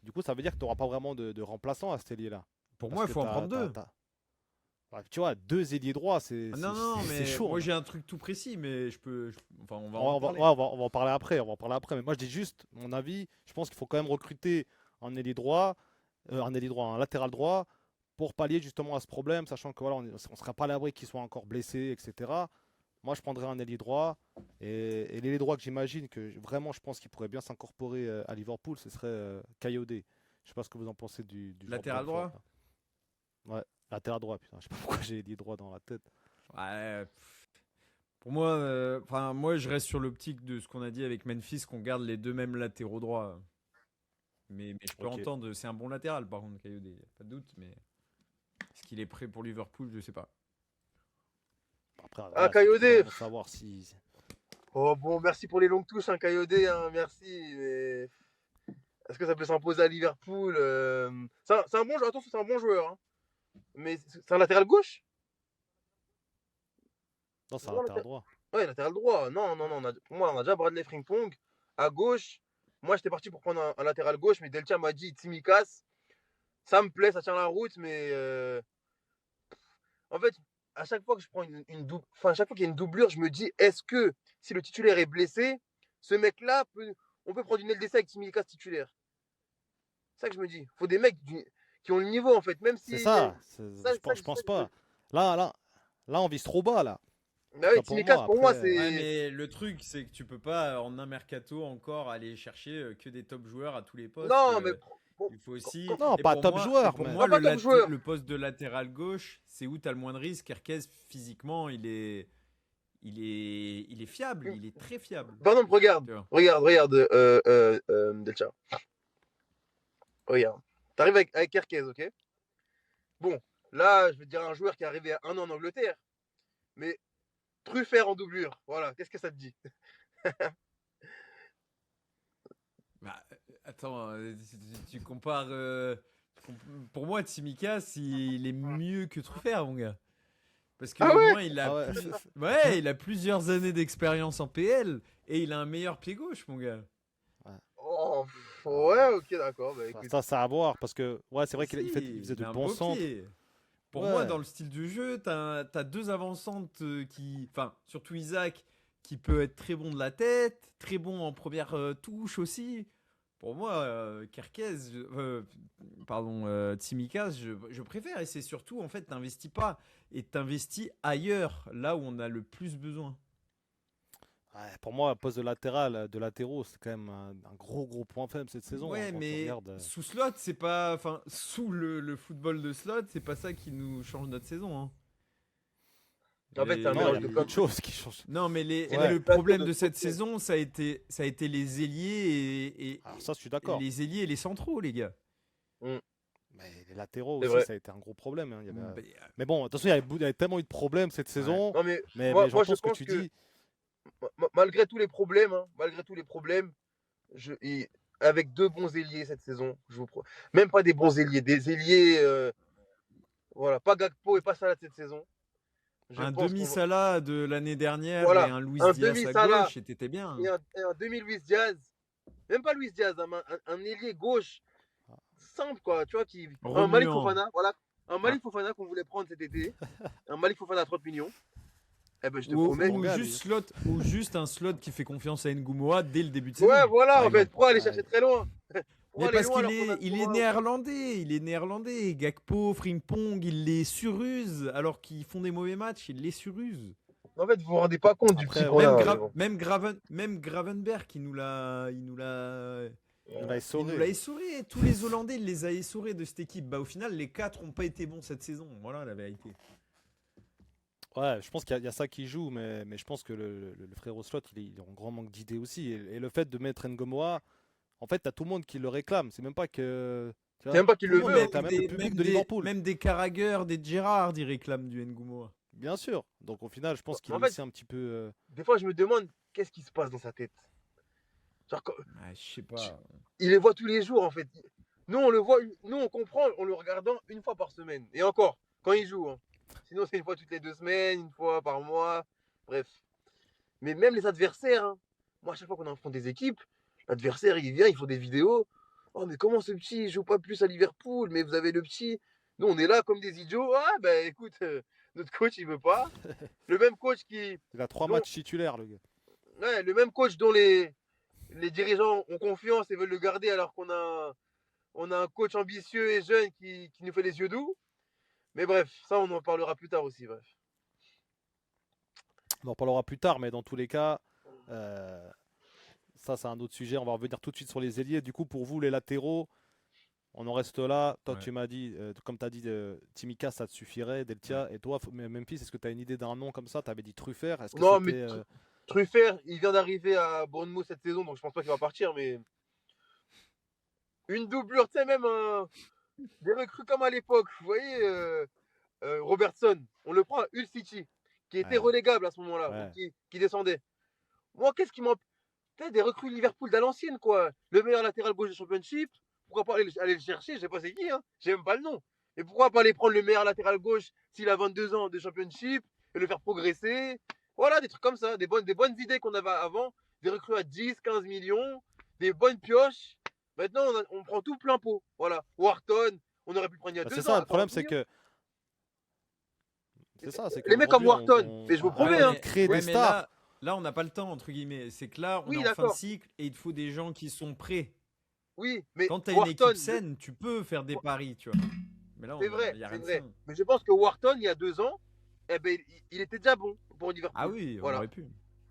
Du coup, ça veut dire que tu n'auras pas vraiment de remplaçant à cet ailier-là. Pour Parce moi, il que faut en prendre deux. Ouais, tu vois, deux ailiers droits, c'est Ah, c'est- non, non, c'est mais chaud, moi hein. j'ai un truc tout précis, mais enfin, on va On en va, on va- parler. ouais, on va en parler après. On va en parler après. Mais moi, je dis juste, mon avis, je pense qu'il faut quand même recruter un ailier droit, un latéral droit, pour pallier justement à ce problème, sachant que voilà, on ne sera pas à l'abri qu'il soit encore blessé, etc. Moi, je prendrais un ailier droit. Et l'ailier droit que j'imagine que vraiment, je pense qu'il pourrait bien s'incorporer à Liverpool, ce serait Kayode. Je sais pas ce que vous en pensez du joueur de Latéral Brentford, droit? là. Ouais, latéral droit, putain. Je sais pas pourquoi j'ai ailier droit dans la tête. Ouais. Pour moi, enfin, moi je reste sur l'optique de ce qu'on a dit avec Memphis, qu'on garde les deux mêmes latéraux droits. Mais je peux Ok. entendre, c'est un bon latéral par contre, Kayode, y a pas de doute, mais est-ce qu'il est prêt pour Liverpool? Je sais pas. Après, Ah, voilà, est-ce que tu peux Kayode. vraiment savoir si. Oh bon, merci pour les longues touches, hein, Kayode, hein, merci. Mais est-ce que ça peut s'imposer à Liverpool c'est un bon joueur, attention, c'est un bon joueur. Hein. Mais c'est un latéral gauche? Non, C'est c'est un vraiment un latéral droit. Ouais, latéral droit. Non, non, non. Pour moi, on a déjà Bradley Frimpong. À gauche, moi, j'étais parti pour prendre un latéral gauche, mais Deltia m'a dit Tsimikas. Ça me plaît, ça tient la route, mais en fait, à chaque fois que je prends enfin, à chaque fois qu'il y a une doublure, je me dis est-ce que si le titulaire est blessé, ce mec-là, on peut prendre une LDC avec Tsimikas titulaire? C'est ça que je me dis. Il faut des mecs qui ont le niveau, en fait, même C'est si. ça. Ça, Je ça pense que je me pas. dis. Là, on vise trop bas, là. Bah Tu oui, vois, pour Tsimikas, moi, pour moi, après. Ouais, c'est. mais le truc, c'est que tu peux pas, en un mercato, encore aller chercher que des top joueurs à tous les postes. Non, mais. Il faut aussi. Non, Et pas pour top moi, joueur, mais. Non, pas top joueur. le poste de latéral gauche, c'est où tu as le moins de risques. Kerkez, physiquement, il est fiable, il est très fiable. Par exemple, regarde, Tu vois. regarde, Delcha. Regarde. T'arrives avec Kerkez, ok? Bon, là, je vais te dire un joueur qui est arrivé à un an en Angleterre, mais Truffert en doublure. Voilà, qu'est-ce que ça te dit? Bah, attends, tu compares. Pour moi, Tsimikas, il est mieux que Truffert, mon gars. Parce Ah qu'au ouais? moins, Ah ouais. ouais, il a plusieurs années d'expérience en PL et il a un meilleur pied gauche, mon gars. Oh, Ah, ouais, ok, d'accord. Bah écoute. ça, c'est à voir parce que ouais, c'est Mais vrai qu'il il si, faisait il de a un bons beau centres. pied. Pour moi, Ouais. dans le style de jeu, t'as deux avancantes qui. Enfin, surtout Isaac, qui peut être très bon de la tête, très bon en première touche aussi. Pour moi, pardon, Tsimikas, je préfère. Et c'est surtout, en fait, t'investis pas. Et t'investis ailleurs, là où on a le plus besoin. Ouais, pour moi, poste de latéral, de latéraux, c'est quand même un gros point faible cette saison, hein, Ouais, quand tu mais regardes. sous slot, c'est pas. Enfin, sous le football de slot, c'est pas ça qui nous change notre saison. Hein. En fait, c'est un Non, il y mélange a de beaucoup de com. choses qui changent. Non, mais Ouais. le problème de cette saison, ça a été les ailiers Alors ça, je suis et d'accord. les ailiers et les centraux, les gars. Mm, Mais les latéraux c'est aussi, vrai. ça a été un gros problème, hein. Ben, Mais bon, attention, il y avait tellement eu de problèmes cette saison. Non, mais Mais moi, je j'entends ce que pense tu que dis. malgré tous les problèmes, hein, avec deux bons ailiers cette saison, même pas des bons ailiers, des ailiers, voilà, pas Gakpo et pas Salah cette saison. Je un pense qu'on va, demi-Salah de l'année dernière et voilà, un Luis un Diaz demi à Salah gauche, et t'étais bien. et un demi Luis Diaz, même pas Luis Diaz, un ailier gauche simple quoi, tu vois, un Malik Remuant. Fofana, voilà, un Ah. Malik Fofana qu'on voulait prendre cet été, un Malik Fofana à 30 millions. Eh ben, je te Ou, promets. Bon gars, ou juste un slot qui fait confiance à Ngumoa dès le début de saison. Ouais, voilà, par en fait, exemple. pourquoi aller Ouais. chercher très loin? Mais Pourquoi aller parce loin qu'il alors qu'on a il est Thomas néerlandais, il est néerlandais. Gakpo, Frimpong, il les suruse alors qu'ils font des mauvais matchs, il les suruse. En fait, vous vous rendez pas compte du Après, petit qu'on ouais, a. Même, même Gravenberg, il nous l'a il a il nous l'a essoré. essoré. Tous les Hollandais, il les a essorés de cette équipe. Bah, au final, les 4 n'ont pas été bons cette saison. Voilà la vérité. Ouais, je pense qu'il y a ça qui joue, mais je pense que le frérot Slot, il est en grand manque d'idées aussi. Et le fait de mettre Ngomoa, en fait, t'as tout le monde qui le réclame. C'est même pas que. Tu C'est vois, même pas qu'il tout le le monde veut. réclame, même le public de Liverpool. Même des Carragher, des Gerrard, ils réclament du Ngumoa. Bien sûr. Donc au final, je pense qu'il En est fait, aussi un petit peu. Des fois, je me demande qu'est-ce qui se passe dans sa tête. Genre, Ah, je sais pas. il les voit tous les jours, en fait. Nous, on le voit, nous, on comprend en le regardant une fois par semaine. Et encore, quand il joue. Hein. Sinon, c'est une fois toutes les 2 semaines, une fois par mois. Bref. Mais même les adversaires, hein. Moi, à chaque fois qu'on affronte des équipes, l'adversaire, il vient, il faut des vidéos. Oh, mais comment ce petit, il joue pas plus à Liverpool, mais vous avez le petit. Nous, on est là comme des idiots. Ah, ben écoute, notre coach, il veut pas. Le même coach qui. Il a 3 dont- matchs titulaires, le gars. Ouais, le même coach dont les dirigeants ont confiance et veulent le garder alors on a un coach ambitieux et jeune qui nous fait les yeux doux. Mais bref, ça, on en parlera plus tard aussi. Bref. On en parlera plus tard, mais dans tous les cas, euh, ça, c'est un autre sujet. On va revenir tout de suite sur les ailiers. Du coup, pour vous, les latéraux, on en reste là. Toi, Ouais. tu m'as dit, comme tu as dit, Timika, ça te suffirait, Deltia. Et toi, Memphis, est-ce que tu as une idée d'un nom comme ça? Tu avais dit Truffert. Est-ce que Non, c'était, mais Truffert, il vient d'arriver à Bournemouth cette saison, donc je pense pas qu'il va partir. Mais une doublure, tu sais, même des recrues comme à l'époque. Vous voyez, Robertson, on le prend à Hull City, qui était Ouais. relégable à ce moment-là, Ouais. donc qui descendait. Moi, qu'est-ce qui m'en. Tu sais, des recrues Liverpool d'à l'ancienne, quoi. Le meilleur latéral gauche du Championship. Pourquoi pas aller le chercher? Je sais pas c'est qui, hein. J'ai même pas le nom. Et pourquoi pas aller prendre le meilleur latéral gauche s'il a 22 ans de Championship et le faire progresser? Voilà, des trucs comme ça, des bonnes idées qu'on avait avant, des recrues à 10, 15 millions, des bonnes pioches. Maintenant, on prend tout plein pot. Voilà. Wharton, on aurait pu le prendre il y a Bah, 2 c'est ans. ça, à le problème, 40 c'est millions. que. C'est ça, c'est Les mecs comme qu'aujourd'hui, Wharton, mais je vous promets, a hein. envie de créer Ouais, des mais stars. là, on n'a pas le temps, entre guillemets. C'est que là, on Oui, est en fin de d'accord. cycle et il te faut des gens qui sont prêts. Oui, mais Quand tu as une Wharton, équipe saine, tu peux faire des paris, tu vois. Mais là, c'est vrai, il n'y a c'est rien de vrai. sain. Mais je pense que Wharton, il y a 2 ans, eh ben, il était déjà bon pour Liverpool. Ah oui, on Voilà. aurait pu.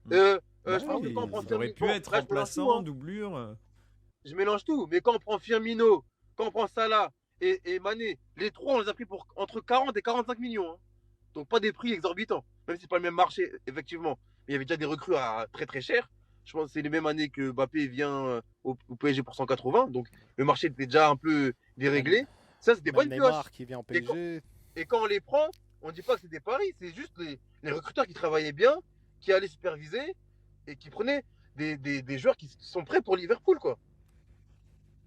Bah Je pense oui, que quand on prend Il aurait Firmino, pu être là, je mélange tout, remplaçant, hein. doublure. Je mélange tout. Mais quand on prend Firmino, quand on prend Salah et Mané, les trois, on les a pris pour entre 40 et 45 millions. Hein. Donc pas des prix exorbitants. Même si c'est pas le même marché, effectivement. Mais il y avait déjà des recrues à très très cher. Je pense que c'est les mêmes années que Mbappé vient au PSG pour 180. Donc le marché était déjà un peu déréglé. Ça, c'est des même bonnes Neymar pioches. qui vient en Et quand- PSG. Et quand on les prend, on ne dit pas que c'est des paris. C'est juste les recruteurs qui travaillaient bien, qui allaient superviser et qui prenaient des joueurs qui sont prêts pour Liverpool, quoi.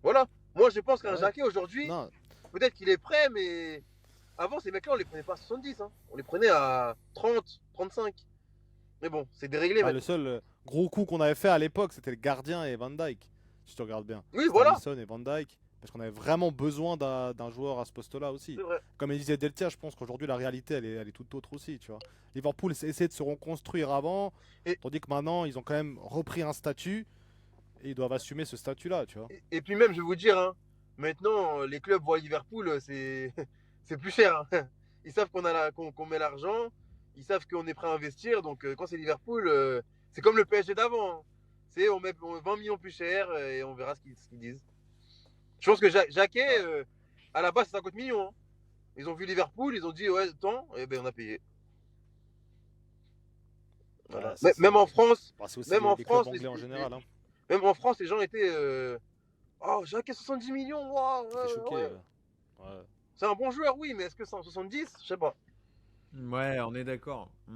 Voilà. Moi, je pense qu'un Ouais. Jacquet aujourd'hui, Non, peut-être qu'il est prêt, mais avant, ces mecs-là, on les prenait pas à 70. Hein. On les prenait à 30, 35. Mais bon, c'est déréglé le maintenant. seul gros coup qu'on avait fait à l'époque, c'était le gardien et Van Dyke. Si tu regardes bien. Oui, C'était voilà. Alisson et Van Dyke. Parce qu'on avait vraiment besoin d'un joueur à ce poste-là aussi. C'est vrai. Comme il disait Deltia, je pense qu'aujourd'hui la réalité elle est tout autre aussi. Tu vois. Liverpool essaie de se reconstruire avant, Et- tandis que maintenant ils ont quand même repris un statut et ils doivent assumer ce statut-là. Tu vois. Et puis même, je vais vous dire, hein, maintenant, les clubs voient Liverpool, c'est plus cher. Hein. Ils savent qu'on met l'argent, ils savent qu'on est prêt à investir. Donc quand c'est Liverpool, c'est comme le PSG d'avant. Hein. On met 20 millions plus cher et on verra ce qu'ils disent. Je pense que Jacquet, à la base, c'est 50 millions. Hein. Ils ont vu Liverpool, ils ont dit, ouais, tant, et ben on a payé. Voilà. Ouais, ça, Même en France, bah, c'est aussi même en les clubs France, anglais en général. Hein. même en France, les gens étaient. Oh, Jacques 70 millions, waouh, T'étais choqué. ouais. Ouais. C'est un bon joueur, oui, mais est-ce que 170? Je sais pas. Ouais, on est d'accord. Ouais.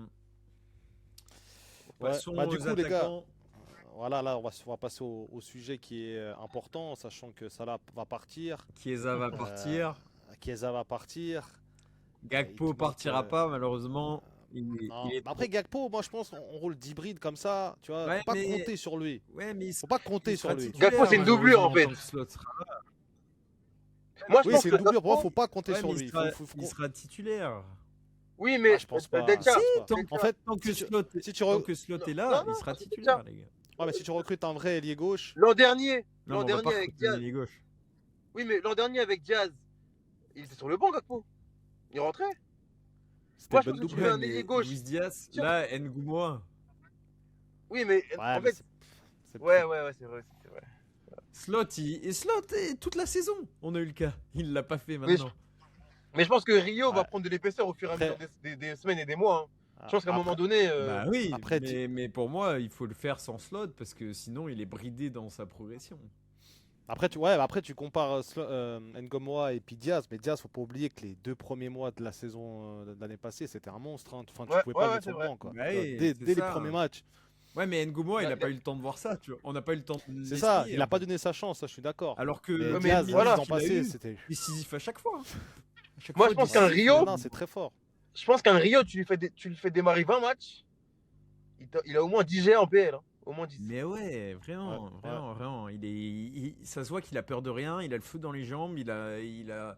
Passons Bah, du aux coup, les gars, attaquants. voilà, là, on va passer au sujet qui est important, sachant que Salah va partir, Chiesa va euh, partir. Chiesa va partir. Il Gakpo te manque. partira pas, malheureusement. Il Non. est Mais après, trop. Gakpo, moi, je pense en rôle d'hybride comme ça, tu vois, faut Ouais, pas compter sur lui. mais Faut pas il compter sur sera lui. Gakpo, titulaire, c'est une doublure, malheureusement, en fait. tant que Slot sera là. Moi, je Oui, pense c'est que une doublure. Pour moi, Gakpo. faut pas compter Ouais, sur mais lui. il sera titulaire. Oui, Ah, mais je pense pas. Je Delta. Si, pense pas. tant, En fait, tant que si tu, Slot, si tu, tant re- que Slot Non, est non, là, il non, sera parce que Delta, titulaire, les gars. ouais, mais si tu recrutes un vrai ailier gauche, l'an dernier, Non, l'an mais on va pas dernier avec recruter Diaz. les gauche. Oui, mais l'an dernier avec Diaz, il était sur le banc, Gakpo. Il rentrait. c'était Moi, une je pense bonne que tu doublure. veux Ouais, un ailier mais gauche. Luis Diaz, Tiens. là, Ngoumoua. Oui, mais Ouais, en mais fait. c'est Ouais, plus. ouais, c'est vrai, c'est vrai. Slot, toute la saison, on a eu le cas. Il l'a pas fait Mais maintenant. je pense que Rio va Ouais. prendre de l'épaisseur au fur et à mesure Après, des semaines et des mois. Hein. Je pense qu'à un moment après, donné. Bah oui, après, mais pour moi, il faut le faire sans Slot parce que sinon, il est bridé dans sa progression. après, tu compares N'Gomwa et puis Diaz, mais Diaz, faut pas oublier que les 2 premiers mois de la saison de l'année passée, c'était un monstre. Hein. Enfin, tu Ouais, pouvais ouais, pas le ouais, mettre c'est sur le vrai. banc, quoi. Bah Tu vois, oui, dès c'est les ça. premiers matchs. Ouais, mais Ngoumoua, Il il a- a il pas a- eu le temps de voir ça, tu vois. On n'a pas eu le temps de C'est ça, l'essayer, il a en pas fait. donné sa chance, ça, je suis d'accord. Alors que Mais Ouais, mais Diaz, la voilà. saison qu'il a passée, eu, c'était. décisif à chaque fois. À chaque Moi, fois, je pense qu'un décisif. Rio. Non, c'est très fort. Je pense qu'un Rio, tu lui fais démarrer 20 matchs. Il a au moins 10 GA en PL. Hein. Au moins 10. Mais ouais, Ouais, vraiment, ouais. vraiment, vraiment. Ça se voit qu'il a peur de rien, il a le feu dans les jambes, il a, Il a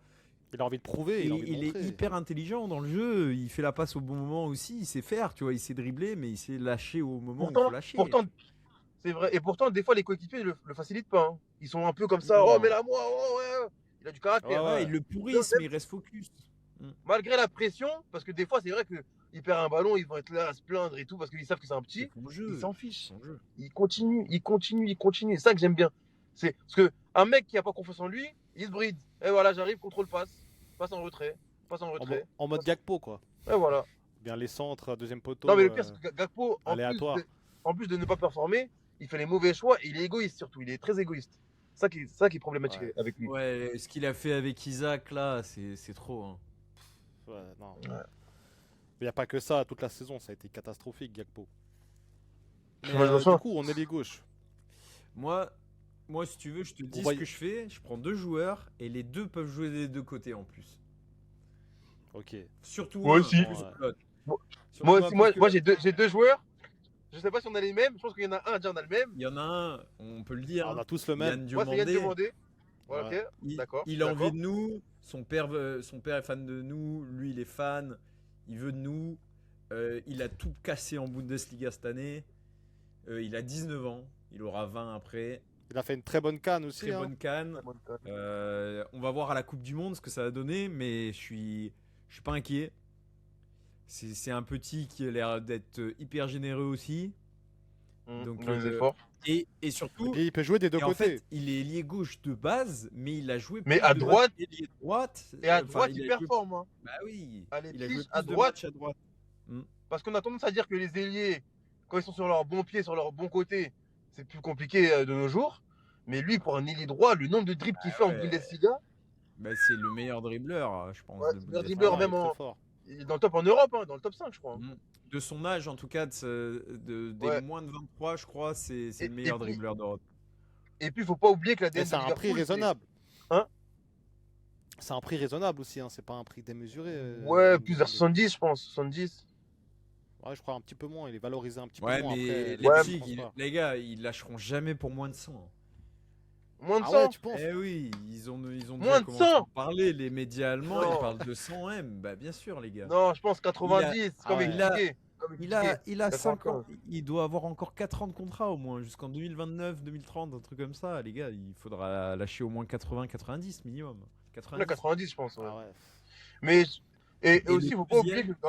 envie de prouver, il a envie de il est montrer. hyper intelligent dans le jeu. Il fait la passe au bon moment aussi. Il sait faire, tu vois. Il sait dribbler, mais il sait lâcher au moment où il faut lâcher. Pourtant, c'est vrai. Et pourtant, des fois, les coéquipiers le facilitent pas. Hein. Ils sont un peu comme ça. Non. Oh, mais là, moi, oh, ouais. Il a du caractère. Ouais, Ouais, ils le pourrissent, mais il reste focus. Malgré la pression, parce que des fois, c'est vrai qu'il perd un ballon, ils vont être là à se plaindre et tout, parce qu'ils savent que c'est un C'est petit. son jeu. Ils s'en fichent. Son jeu. Il continue. C'est ça que j'aime bien. C'est parce que un mec qui a pas confiance en lui, il se bride. Et voilà, j'arrive, contrôle passe, passe en retrait. En mode Gakpo, quoi. Et voilà. Bien les centres, deuxième poteau. Non, mais le pire, c'est que Gakpo, aléatoire. en plus de ne pas performer, il fait les mauvais choix et il est égoïste surtout. Il est très égoïste. Ça qui est problématique Ouais. avec lui. Ouais, ce qu'il a fait avec Isaac, là, c'est trop. Hein. Ouais, non. Ouais. Il n'y a pas que ça, toute la saison, ça a été catastrophique, Gakpo. Mais, Moi, je me du sens- coup, on est les gauches. Moi, si tu veux, je te dis va ce y- que je fais. Je prends 2 joueurs et les 2 peuvent jouer des 2 côtés en plus. Ok. Surtout Moi un, aussi. plus Ouais. que l'autre. Moi Surtout aussi, un moi plus que j'ai deux joueurs. Je sais pas si on a les mêmes. Je pense qu'il y en a un, déjà on a le même. Il y en a un, on peut le dire. Ah, on hein, a tous le Yann même. Moi, c'est Yann Diomandé. Diomandé. Ouais, Ouais. ok. Il, D'accord. il a d'accord. envie de nous. Son père est fan de nous. Lui, il est fan. Il veut de nous. Il a tout cassé en Bundesliga cette année. Il a 19 ans. Il aura 20 après. Il a fait une très bonne canne aussi. Très hein. bonne canne. On va voir à la Coupe du Monde ce que ça va donner, mais je suis pas inquiet. C'est un petit qui a l'air d'être hyper généreux aussi. Donc, Dans les efforts. Et Et surtout, puis, il peut jouer des deux et en côtés. fait, il est ailier gauche de base, mais il a joué Mais plus à de droite- matchs ailier droite. Et à Enfin, droite, il a joué- performe. Hein. Bah oui. À les Il a joué piches, plus à de droite. matchs à droite. Parce qu'on a tendance à dire que les ailiers, quand ils sont sur leur bon pied, sur leur bon côté, c'est plus compliqué de nos jours. Mais lui, pour un ailier droit, le nombre de dribbles qu'il fait en ouais. Bundesliga, Bah, c'est le meilleur dribbleur, je pense. Ouais, de c'est le meilleur Bundesliga. dribbleur, Ah, il est même très en- fort. il est dans le top en Europe, hein, dans le top 5, je crois. hein. De son âge, en tout cas, des Ouais. moins de 23, je crois, c'est Et- le meilleur et puis- dribbleur d'Europe. Et puis, il faut pas oublier que la Et DN c'est de un prix Liverpool, raisonnable. Hein C'est un prix raisonnable aussi, hein. C'est pas un prix démesuré. Ouais, plus vers 70, je pense. 70. Ouais, je crois un petit peu moins. Il est valorisé un petit Ouais, peu moins. mais Après, les Ouais, je petits, pense pas. les gars, ils lâcheront jamais pour moins de 100. Moins de Ah 100. ouais, tu penses? Eh oui, ils ont Moins déjà de commencé à 100. en parler. Les médias allemands, Non. ils parlent de 100 M. Bah, bien sûr, les gars. Non, je pense 90, Ah comme ouais. expliqué. Comme Il expliqué. a 95. 5 ans. Il doit avoir encore 4 ans de contrat au moins, jusqu'en 2029, 2030, un truc comme ça. Les gars, il faudra lâcher au moins 80, 90 minimum. Là, 90. 90, je pense. ouais. Ah ouais. Mais et Et aussi, le faut pas oublier deuxième- que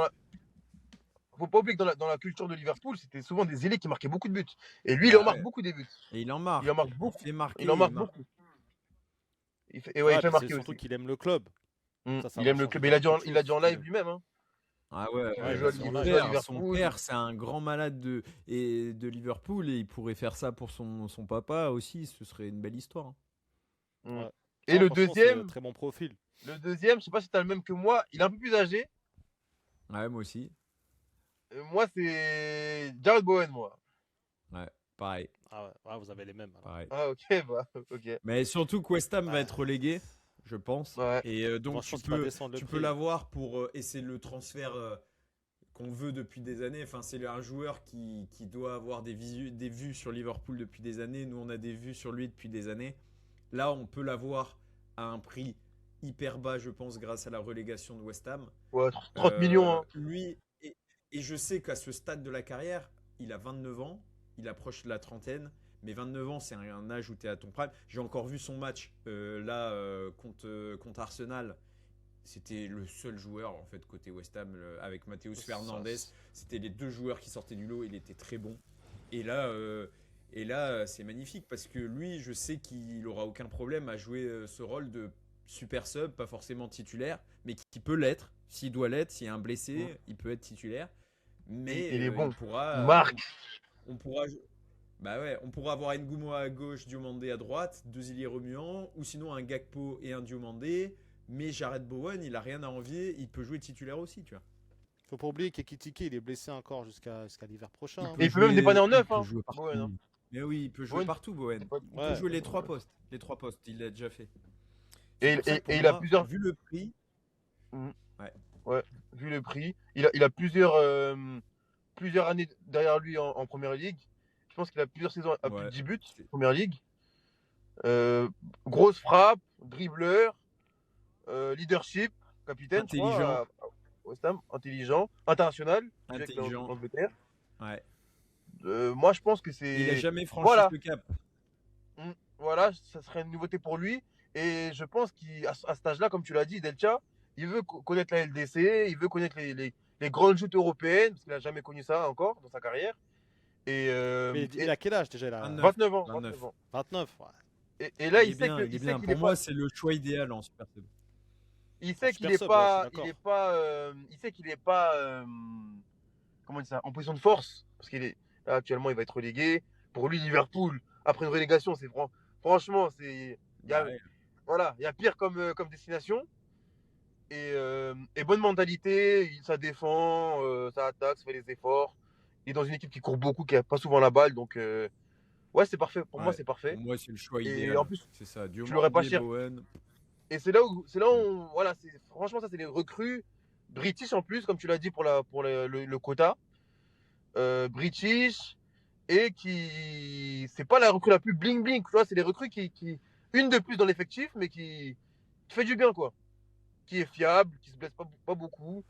faut pas oublier que dans la culture de Liverpool, c'était souvent des ailiers qui marquaient beaucoup de buts. Et lui, il Bah en marque ouais. beaucoup des buts. Et il en marque. Il en marque beaucoup. Il fait marquer. Il en marque il marque. beaucoup. Il fait Ouais, il fait puis marquer c'est surtout aussi. qu'il aime le club. Ça Il aime va le club. changer Il a dit en beaucoup de live choses. lui-même. Hein. Ah ouais, Il Ouais, veut il a jouer, son il veut âge. jouer à son Liverpool. père, c'est un grand malade de Liverpool et il pourrait faire ça pour son papa aussi. Ce serait une belle histoire, hein. Mm. Ouais. Et Non, franchement, c'est un très bon profil. le deuxième, je sais pas si tu as le même que moi, il est un peu plus âgé. Ouais, moi aussi. Moi, c'est Jared Bowen, moi. Ouais, pareil, Ah ouais, ouais, vous avez les mêmes alors. pareil. Ah, ok, bah, ok. Mais surtout que West Ham va Ouais, être relégué, je pense. Ouais. Et moi, donc je pense qu'il va descendre le tu peux prix. l'avoir pour. Et c'est le transfert qu'on veut depuis des années. Enfin, c'est un joueur qui doit avoir des vues sur Liverpool depuis des années. Nous, on a des vues sur lui depuis des années. Là, on peut l'avoir à un prix hyper bas, je pense, grâce à la relégation de West Ham. Ouais, 30 millions, hein. Lui, et je sais qu'à ce stade de la carrière, il a 29 ans, il approche de la trentaine, mais 29 ans, c'est un âge où tu es à ton prime. J'ai encore vu son match contre Arsenal. C'était le seul joueur en fait côté West Ham avec Matheus Fernandes. C'était les deux joueurs qui sortaient du lot. Il était très bon. Et là, c'est magnifique parce que lui, je sais qu'il aura aucun problème à jouer ce rôle de super sub, pas forcément titulaire, mais qui peut l'être. S'il doit l'être, s'il y a un blessé, il peut être titulaire. Mais Il est bon. il pourra, Il marque. on pourra, bah ouais, on pourra avoir N'Gumo à gauche, Diomandé à droite, deux ailiers remuants, ou sinon un Gakpo et un Diomandé. Mais Jared Bowen, il a rien à envier, il peut jouer titulaire aussi, tu vois. Faut pas oublier qu'Ekitike, il est blessé encore jusqu'à l'hiver prochain. Hein. Et il peut même dépanner en neuf, il peut hein, jouer partout. Bowen, hein. Mais oui, il peut jouer Bowen, partout, Bowen. c'est pas- Il peut Ouais. jouer les trois postes. Les trois postes, il l'a déjà fait. Et, C'est pour ça que pour et il a moi, plusieurs. vu le prix, Mhm. ouais, Ouais, vu le prix. Il a plusieurs années derrière lui en Première Ligue. Je pense qu'il a plusieurs saisons à plus de ouais, 10 buts c'est- en Première Ligue. Grosse frappe, dribbleur, leadership, capitaine, je crois, intelligent, à West Ham, intelligent, international, avec intelligent, l'Angleterre. ouais. Moi, je pense que Il a c'est. jamais franchi Voilà, ce cap. voilà, ça serait une nouveauté pour lui. Et je pense qu'à à cet âge-là, comme tu l'as dit, Delcha, il veut connaître la LDC, il veut connaître les grandes joutes européennes, parce qu'il n'a jamais connu ça encore dans sa carrière. Et, Mais il a quel âge déjà? Il a 29, 29 ans, 29. 29 ans. 29. Ouais. Et là, Il est bien, il est il sait bien. qu'il Pour est moi, pas, c'est le choix idéal en super sub. il En sait qu'il super est sub, ouais, je suis pas, d'accord. il sait qu'il est pas, comment dire ça, en position de force, parce qu'il est là, actuellement, il va être relégué. Pour lui, Liverpool, après une relégation, franchement, il y Bah a, ouais. voilà, il y a pire comme destination. Et bonne mentalité, ça défend, ça attaque, ça fait les efforts. Il est dans une équipe qui court beaucoup, qui a pas souvent la balle, donc ouais, c'est parfait. Pour moi, Ouais. c'est Pour parfait. moi, c'est le choix Et en idéal. plus, C'est ça. tu l'aurais pas Diomandé, cher. Bowen. Et c'est là où, voilà, franchement, ça, c'est les recrues British en plus, comme tu l'as dit pour le quota. British, et c'est pas la recrue la plus bling bling, tu vois, c'est les recrues une de plus dans l'effectif, mais qui fait du bien, quoi. Qui est fiable, qui se blesse pas beaucoup,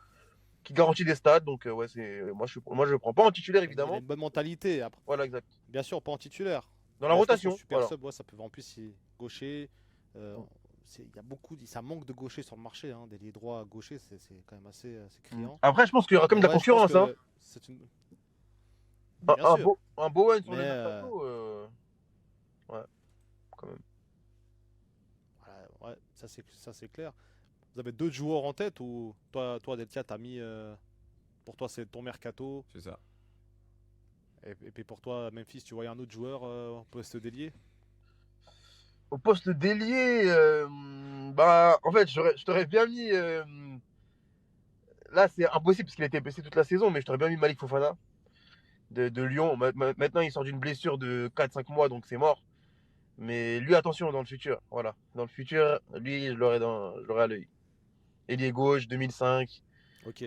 qui garantit des stats. Donc, ouais, moi, je le prends pas en titulaire, Il a évidemment. une bonne mentalité. Après, Voilà, exact. bien sûr, pas en titulaire. Dans la Mais je pense qu'en rotation, super voilà. sub, ouais, ça peut en plus gaucher. euh, il y a ça manque de gauchers sur le marché. Hein, des droits gauchers, c'est quand même assez criant. Après, je pense qu'il y aura quand même de la Ouais, je pense concurrence, hein. que c'est une. Bien sûr. Un Bowen sur Mais le mercato, ouais, quand même. ouais, ça c'est clair. Vous avez d'autres joueurs en tête ou toi Deltia, t'as mis. Pour toi, c'est ton mercato. C'est ça. Et puis pour toi, Memphis, tu voyais un autre joueur au poste délié? Au poste d'ailier, bah, en fait, je t'aurais bien mis. Là, c'est impossible parce qu'il a été blessé toute la saison, mais je t'aurais bien mis Malik Fofana de Lyon. Maintenant, il sort d'une blessure de 4-5 mois, donc c'est mort. Mais lui, attention, dans le futur. Voilà. Dans le futur, lui, je l'aurais à l'œil. Ailier gauche, 2005, Ok.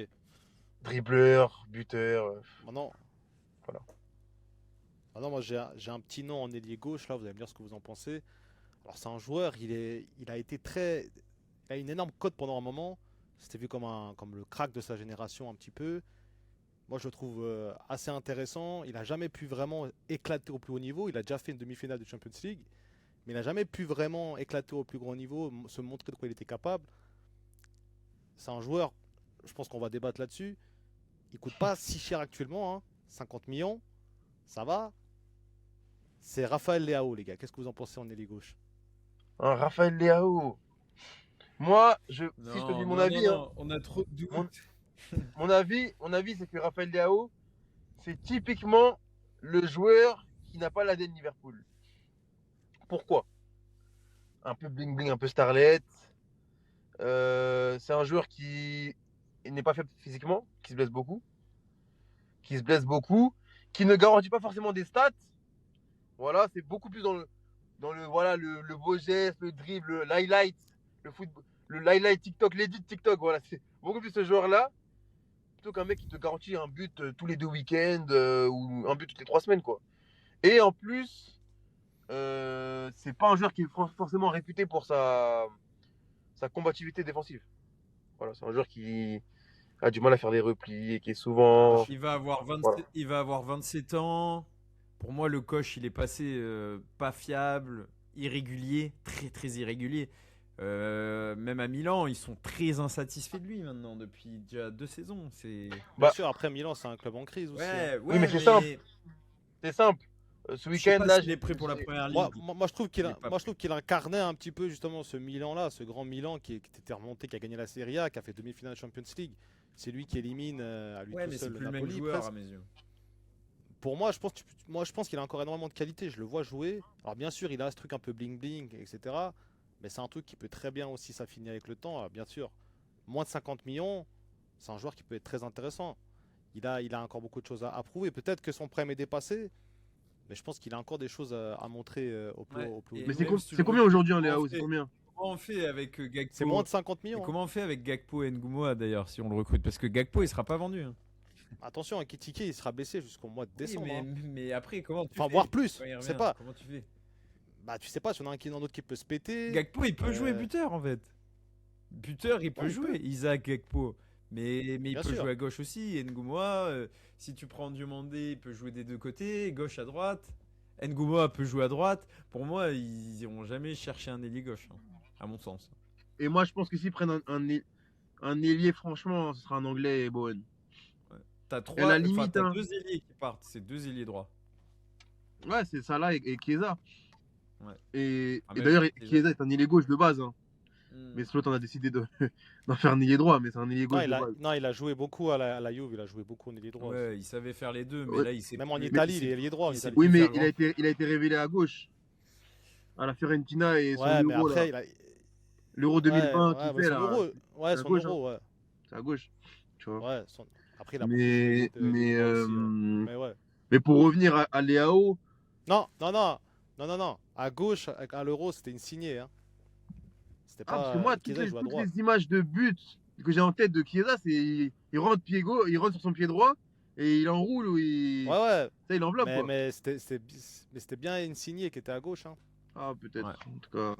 dribbleur, buteur. Maintenant, Voilà. moi j'ai un petit nom en ailier gauche, là, vous allez me dire ce que vous en pensez. Alors c'est un joueur, il a été très. Il a une énorme cote pendant un moment. C'était vu comme le crack de sa génération un petit peu. Moi je le trouve assez intéressant. Il n'a jamais pu vraiment éclater au plus haut niveau. Il a déjà fait une demi-finale de Champions League. Mais il n'a jamais pu vraiment éclater au plus grand niveau, se montrer de quoi il était capable. C'est un joueur, je pense qu'on va débattre là-dessus. Il coûte pas si cher actuellement, hein, 50 millions, ça va. C'est Raphaël Leao, les gars. Qu'est-ce que vous en pensez en ailier gauche? Un Raphaël Leao. Moi, si je te dis Non, mon non, avis, non, hein, non. On a trop de mon, doutes. Mon avis, c'est que Raphaël Leao, c'est typiquement le joueur qui n'a pas l'ADN Liverpool. Pourquoi? Un peu bling-bling, un peu starlet. C'est un joueur qui n'est pas faible physiquement, qui se blesse beaucoup, qui ne garantit pas forcément des stats. Voilà, c'est beaucoup plus dans le beau geste, le dribble, l'highlight, le football, le highlight TikTok, l'edit TikTok. Voilà, c'est beaucoup plus ce joueur-là plutôt qu'un mec qui te garantit un but tous les 2 week-ends ou un but toutes les 3 semaines, quoi. Et en plus, c'est pas un joueur qui est forcément réputé pour sa combativité défensive. Voilà, c'est un joueur qui a du mal à faire des replis et qui est souvent. Il va avoir 27, Voilà. il va avoir 27 ans. Pour moi, le coach, il est passé pas fiable, irrégulier, très très irrégulier. Même à Milan, ils sont très insatisfaits de lui maintenant depuis déjà 2 saisons. C'est Bien Bah, sûr, après Milan, c'est un club en crise aussi, hein. ouais, Oui, mais ouais, c'est simple. mais C'est simple. Ce je sais week-end pas là, s'il est prêt pour la première Moi, ligue. moi, moi, je trouve qu'il Il est a- pas moi, je prêt. trouve qu'il incarnait un petit peu justement ce Milan-là, ce grand Milan qui était remonté, qui a gagné la Serie A, qui a fait demi-finale Champions League. C'est lui qui élimine à lui Ouais, tout mais c'est seul le plus le même Napoli joueur à presque. mes yeux. Pour moi, je pense qu'il a encore énormément de qualité. Je le vois jouer. Alors bien sûr, il a ce truc un peu bling bling, etc. Mais c'est un truc qui peut très bien aussi s'affiner avec le temps. Alors, bien sûr, moins de 50 millions, c'est un joueur qui peut être très intéressant. Il a encore beaucoup de choses à prouver. Peut-être que son prime est dépassé, mais je pense qu'il a encore des choses à montrer Ouais, au plus haut et Mais niveau. même si tu c'est le combien recrutes, aujourd'hui un comment on Léao? C'est fait, combien? comment on fait avec C'est moins Gakpo? de 50 Et millions, hein. comment on fait avec Gakpo et Ngumoa d'ailleurs si on le recrute? Parce que Gakpo, il sera pas vendu, hein. Attention, Ekitike, il sera blessé jusqu'au mois de Oui, décembre, mais, hein. mais après, comment tu Enfin, voire fais plus. quand il Je sais revient? pas. Comment tu fais? Bah, tu sais pas, si on a un autre qui peut se péter. Gakpo, il peut jouer euh, buteur en fait. Buteur, il peut ouais, il peut. jouer. Isaac Gakpo. Mais il Bien peut sûr. jouer à gauche aussi. Ngumoa, si tu prends Diomandé, il peut jouer des deux côtés, gauche à droite. Ngumoa peut jouer à droite. Pour moi, ils n'ont jamais cherché un ailier gauche, hein, à mon sens. Et moi, je pense que s'ils prennent un ailier, franchement, ce sera un Anglais et Bowen. Ouais. T'as Et à la enfin, limite, t'as hein. 2 ailiers qui partent. C'est 2 ailiers droits. Ouais, c'est Salah et Chiesa. Ouais. Et Ah, même d'ailleurs, Chiesa. Chiesa est un ailier gauche de base, hein. Mais Slot en a décidé d'en faire un ailier droit, mais c'est un ailier Non, gauche de base. il a joué beaucoup à la Juve, il a joué beaucoup en ailier droit aussi. Ouais, il savait faire les deux, mais Ouais. là, il sait Même en plus. Italie, il est ailier droit en il sait Italie. Oui, plus mais faire grand. il a été révélé à gauche. À la Fiorentina et son Ouais, mais Euro, là. après, L'Euro ouais, 2020 qu'il ouais, bah, fait, son là. euro, ouais, C'est à son gauche, hein. euro, ouais. C'est à gauche. Tu vois. Ouais, après, il a beaucoup joué Mais, ailier mais, droit aussi, hein. Mais ouais. mais pour revenir à Leao, Non, non, non, non, non, non. À gauche, à l'euro, c'était une signée, hein. C'était parce que pas. moi, Chiesa, il joue à toutes droite. les images de but que j'ai en tête de Chiesa, c'est il rentre pied gauche, il rentre sur son pied droit et il enroule ou Ouais, ouais. il enveloppe, Mais, quoi. mais c'était bien une signée qui était à gauche, hein. Ah, peut-être. Ouais. En tout cas.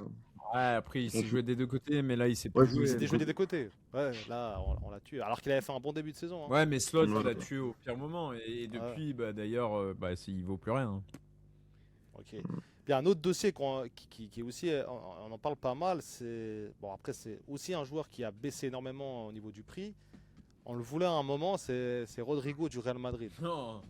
Ouais, après, il s'est joué des deux côtés, mais là, il s'est Ouais, plus c'est- Il joué. s'était joué des deux côtés. Ouais, là, on l'a tué. Alors qu'il avait fait un bon début de saison, hein. Ouais, mais Slot, Ouais. il l'a tué au pire moment. Et depuis, bah, d'ailleurs, il vaut plus rien, hein. Ok. Il y a un autre dossier qui est aussi, on en parle pas mal, c'est bon après c'est aussi un joueur qui a baissé énormément au niveau du prix. On le voulait à un moment, c'est Rodrigo du Real Madrid. Non.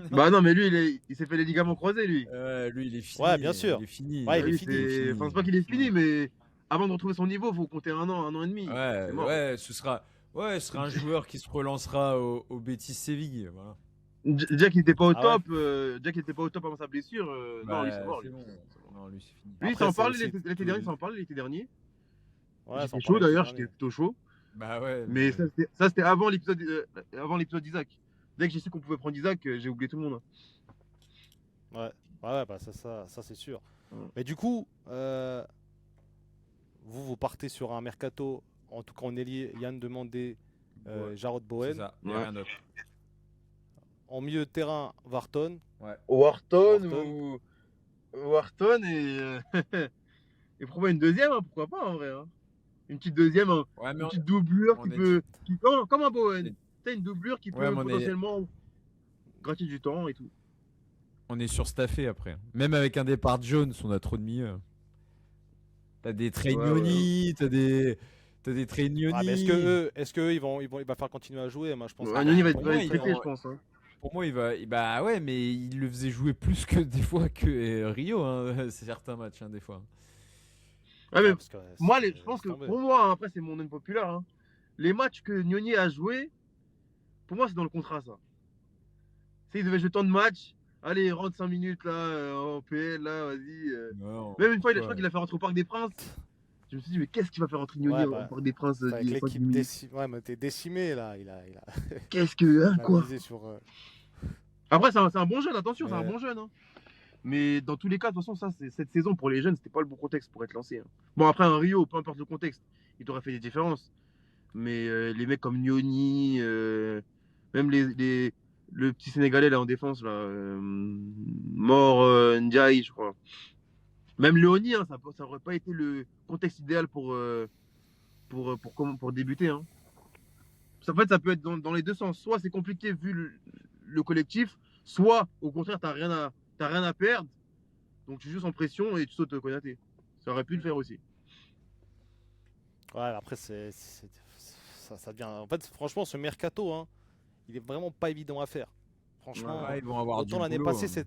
Bah non, mais lui, il s'est fait les ligaments croisés, lui. Lui, il est fini. Ouais, bien sûr. Il est fini. Ouais, il Ah est oui, fini. c'est. Enfin, c'est pas qu'il est fini, mais avant de retrouver son niveau, faut compter un an et demi. Ouais, C'est mort. ouais, ce sera un joueur qui se relancera au Betis Séville. Voilà. Jack, il était pas au Ah ouais. top. Jack, il était pas au top avant sa blessure. Non, lui, c'est mort. C'est Lui, bon. Non, lui, c'est fini. Lui, il Après, s'en c'est parlait aussi l'été dernier. Il s'en parlait l'été dernier. Ouais, J'étais sans chaud parler d'ailleurs, du j'étais dernier. plutôt chaud. Bah ouais. Mais ça, c'était avant l'épisode d'Isaac. Dès que j'ai su qu'on pouvait prendre Isaac, j'ai oublié tout le monde. Ouais, ouais, bah ça c'est sûr. Ouais. Mais du coup, vous partez sur un mercato, en tout cas en ailier, Yann Demandé, Ouais, Jarrod c'est Bowen. ça. Il y a Ouais. rien d'autre. En milieu de terrain, Varton. Wharton et. Et pourquoi une deuxième, hein, pourquoi pas en vrai. Hein. Une petite deuxième, Ouais, mais une petite doublure on qui est- peut. Comme un Bowen. est- T'as une doublure qui Ouais, peut mais on est- potentiellement gratter du temps et tout. on est surstaffé après. Même avec un départ de Jones, on a trop de milieux. T'as des Trainioni, t'as des Trainioni. Ah, mais est-ce que eux, il va falloir continuer à jouer? Moi, je pense. Ouais, Noni va pour être moi, traité, ils je pense. Hein. Pour moi, bah ouais, mais il le faisait jouer plus que des fois que Rio, hein, certains matchs, hein, des fois. Ouais, mais Parce que moi, c'est- je pense que laisse tomber. pour moi, après, c'est mon unpopular. Hein. Les matchs que Noni a joué, Pour moi, c'est dans le contrat, ça. Tu sais, il devait jouer tant de matchs. Allez, rentre 5 minutes là, en PL, là, vas-y. Non, Même une fois, je quoi. crois qu'il a fait rentrer au Parc des Princes. Je me suis dit, mais qu'est-ce qu'il va faire rentrer Nioni Ouais, au bah, Parc des Princes avec 5-10 l'équipe minutes? ouais, mais t'es décimé là. Qu'est-ce que. Hein, Il a quoi? misé sur. Après, c'est un bon jeune, attention, c'est un Mais bon jeune. Hein. Mais dans tous les cas, de toute façon, cette saison pour les jeunes, c'était pas le bon contexte pour être lancé. Hein. Bon, après, un Rio, peu importe le contexte, il t'aurait fait des différences. Mais les mecs comme Nioni, même le petit Sénégalais là en défense, là, Mort Ndiaye, je crois. Même Léoni, hein, ça aurait pas été le contexte idéal pour débuter. Hein. En fait, ça peut être dans les deux sens. Soit c'est compliqué vu le collectif, soit au contraire, t'as rien à perdre. Donc tu joues sans pression et tu sautes Konaté. Ça aurait pu le faire aussi. Ouais, après, ça devient. En fait, franchement, ce mercato, hein, il est vraiment pas évident à faire. Franchement, ils vont avoir du autant l'année boulot. passée,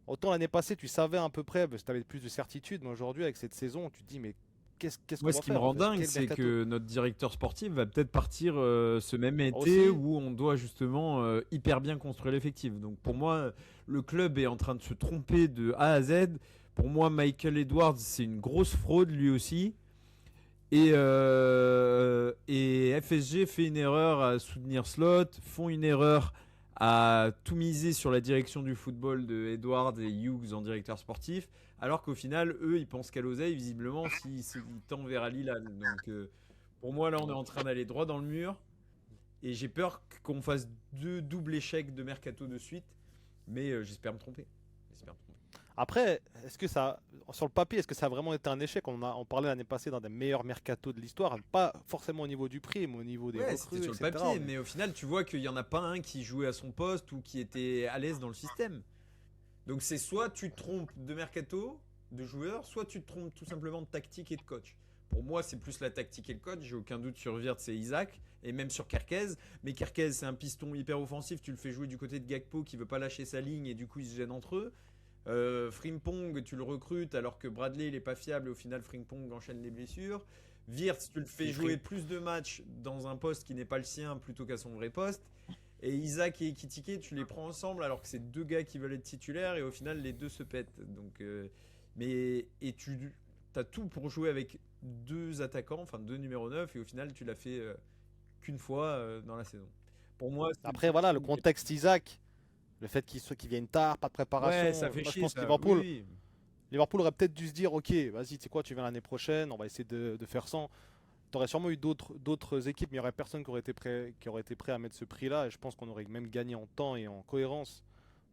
autant l'année passée, tu savais à peu près, parce que tu avais plus de certitude, mais aujourd'hui, avec cette saison, tu te dis, mais qu'est-ce qu'on Moi, va ce qui me faire en rend fait? dingue, Quel c'est mercato? que notre directeur sportif va peut-être partir ce même été Aussi, où on doit justement hyper bien construire l'effectif. Donc pour moi, le club est en train de se tromper de A à Z. Pour moi, Michael Edwards, c'est une grosse fraude lui aussi. Et FSG fait une erreur à soutenir Slot, font une erreur à tout miser sur la direction du football de Edwards et Hughes en directeur sportif, alors qu'au final, eux, ils pensent qu'à l'oseille, visiblement, s'ils tendent vers Al-Hilal. Donc, pour moi, là, on est en train d'aller droit dans le mur. Et j'ai peur qu'on fasse deux doubles échecs de mercato de suite. Mais j'espère me tromper. J'espère me tromper. après, est-ce que ça, sur le papier, est-ce que ça a vraiment été un échec? On parlait l'année passée d'un des meilleurs mercatos de l'histoire, pas forcément au niveau du prix, mais au niveau des Ouais, c'était recrues, sur le etc. papier, mais au final, tu vois qu'il n'y en a pas un qui jouait à son poste ou qui était à l'aise dans le système. Donc c'est soit tu te trompes de mercato, de joueurs, soit tu te trompes tout simplement de tactique et de coach. Pour moi, c'est plus la tactique et le coach. J'ai aucun doute sur Wirtz et Isaac, et même sur Kerkez. Mais Kerkez, c'est un piston hyper offensif. Tu le fais jouer du côté de Gakpo qui veut pas lâcher sa ligne et du coup, ils se gênent entre eux. Frimpong, tu le recrutes alors que Bradley, il est pas fiable et au final, Frimpong enchaîne les blessures. Wirtz, tu le fais jouer plus de matchs dans un poste qui n'est pas le sien plutôt qu'à son vrai poste. Et Isaac et Ekitike, tu les prends ensemble alors que c'est deux gars qui veulent être titulaires et au final les deux se pètent. Donc, et tu as tout pour jouer avec deux attaquants, enfin deux numéros 9 et au final tu l'as fait qu'une fois dans la saison. Pour moi, c'est Après, voilà, le contexte Isaac, le fait qu'il vienne tard, pas de préparation. ouais, ça fait Moi, je chier pense que ça. Liverpool, Oui, oui. Liverpool aurait peut-être dû se dire, ok, vas-y, tu sais quoi, tu viens l'année prochaine, on va essayer de faire sans. Tu aurais sûrement eu d'autres équipes, mais il n'y aurait personne qui aurait été prêt à mettre ce prix-là. Et je pense qu'on aurait même gagné en temps et en cohérence.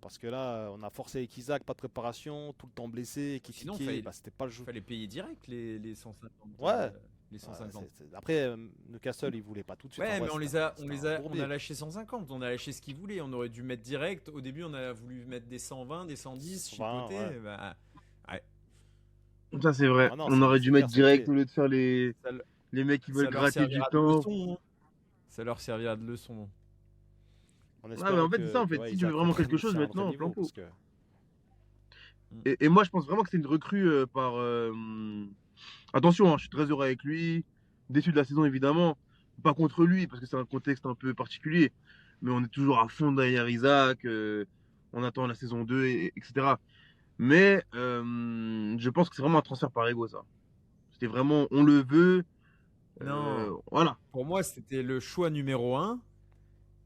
Parce que là, on a forcé avec Isaac, pas de préparation, tout le temps blessé, qui Sinon, bah, c'était pas le jeu. fallait payer direct les 150. Ouais. Les 150. Après, Newcastle, il voulait pas tout de suite. Ouais, En vrai, mais c'était un on bourbier. a lâché 150, on a lâché ce qu'ils voulaient. On aurait dû mettre direct. Au début, on a voulu mettre des 120, des 110, 120, chipoter. ouais. Bah, ouais. Ça, c'est vrai. Ah non, On aurait dû c'est mettre clair, direct au lieu de faire les mecs qui Ça veulent leur gratter du servira de temps. leçon. Ça leur servira de leçon. En Ouais, mais espérant en fait, c'est ça, en fait. ouais, Si tu veux Isaac vraiment quelque reprenne chose aussi un vrai maintenant, niveau, plan pot. parce que Et moi, je pense vraiment que c'est une recrue par. Attention, hein, je suis très heureux avec lui. Déçu de la saison, évidemment. Pas contre lui, parce que c'est un contexte un peu particulier. Mais on est toujours à fond derrière Isaac. On attend la saison 2, etc. Mais je pense que c'est vraiment un transfert par ego, ça. C'était vraiment, on le veut. Non. Voilà. Pour moi, c'était le choix numéro 1.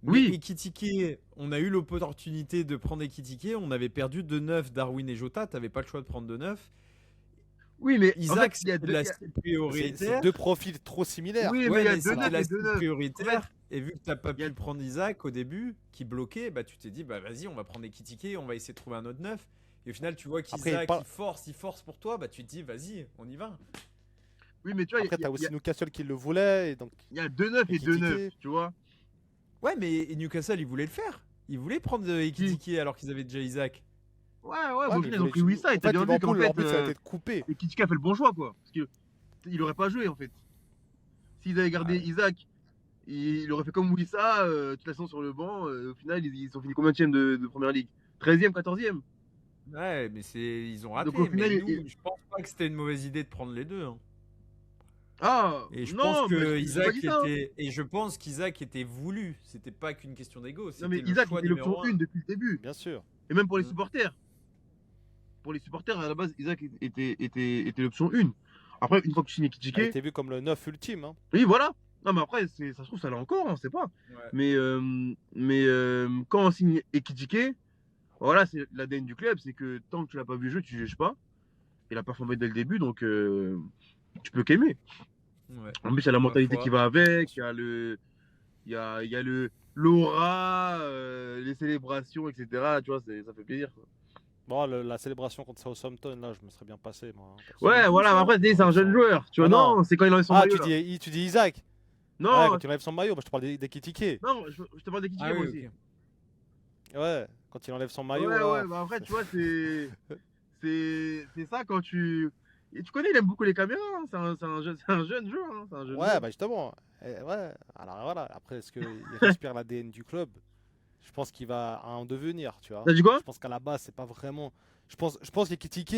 Mais Oui. Ekitike, on a eu l'opportunité de prendre Ekitike. On avait perdu de 9 Darwin et Jota. Tu n'avais pas le choix de prendre de 9. Oui, mais Isaac, en fait, c'était la cible c'est prioritaire. deux profils trop similaires. Oui, mais Ouais, il y a mais deux c'était neufs la et deux cible neufs. prioritaire. Et vu que tu n'as pas il y a- pu prendre Isaac au début, qui bloquait, bah, tu t'es dit, bah, vas-y, on va prendre Ekitike, on va essayer de trouver un autre 9. Et au final, tu vois Après, qu'Isaac, il force pour toi, bah, tu te dis, vas-y, on y va. Oui, mais tu vois, Après, t'as aussi Newcastle qui le voulait, et donc il y a deux neufs et deux Ekitike. neufs, tu vois. Ouais, mais Newcastle, ils voulaient le faire. Ils voulaient prendre Ekitike alors qu'ils avaient déjà Isaac. Ouais, Ouais, mais au mais final, ils ils ont voulaient pris juste- Wissa et en t'as fait, bien vu qu'en Liverpool, leur but, ça a fait, été de couper. Ekitike a fait le bon choix, quoi. Parce qu'il aurait pas joué, en fait. S'ils avaient gardé Ouais. Isaac, il aurait fait comme Wissa, toute la saison sur le banc. Au final, ils sont finis combien de première ligue? 13e, 14e. Ouais, mais ils ont raté. Donc au final, Mais nous, je pense pas que c'était une mauvaise idée de prendre les deux. Hein. Ah, Et je pense non, mais que j'ai pas Isaac dit ça, hein. était voulu. C'était pas qu'une question d'ego, Non, c'était mais le Isaac choix était l'option numéro 1 un. depuis le début. Bien sûr. Et même pour les Mm. supporters. Pour les supporters, à la base, Isaac était l'option 1. Après, une fois que tu signes Il a Ekitike, été vu comme le 9 ultime, hein. oui, voilà. Non, mais après, ça se trouve, ça l'est encore, on sait pas. Ouais. Mais quand on signe Ekitike, voilà, c'est l'ADN du club, c'est que tant que tu l'as pas vu jouer, tu juges pas. Il a performé dès le début, donc tu peux qu'aimer. Ouais. En plus, il y a la Ma mentalité foi. qui va Bien avec, il y sûr. a l'aura, les célébrations, etc. Tu vois, ça fait plaisir, quoi. Bon, la célébration contre Southampton, là, je me serais bien passé, moi, hein, Ouais, perso. Où voilà, mais ça? après, c'est un Enlève jeune son. joueur. Tu vois, Non, non. non, c'est quand il enlève son Ah, maillot, là. tu dis Isaac. Ouais, Non, quand il enlève son maillot, moi je te parle d'Ekitike. non, je te parle d'Ekitike, Ah moi oui, aussi. ok. Ouais, quand il enlève son maillot, Ouais, là. ouais, bah après, tu vois, c'est ça quand tu. Et tu connais, il aime beaucoup les caméras, hein. C'est un jeune joueur, hein. C'est un jeune Ouais, joueur. bah justement. Ouais, alors voilà. Après, est-ce qu'il respire l'ADN du club? Je pense qu'il va en devenir, tu vois. T'as dit quoi? Je pense qu'à la base, c'est pas vraiment. Je pense qu'Ekitike,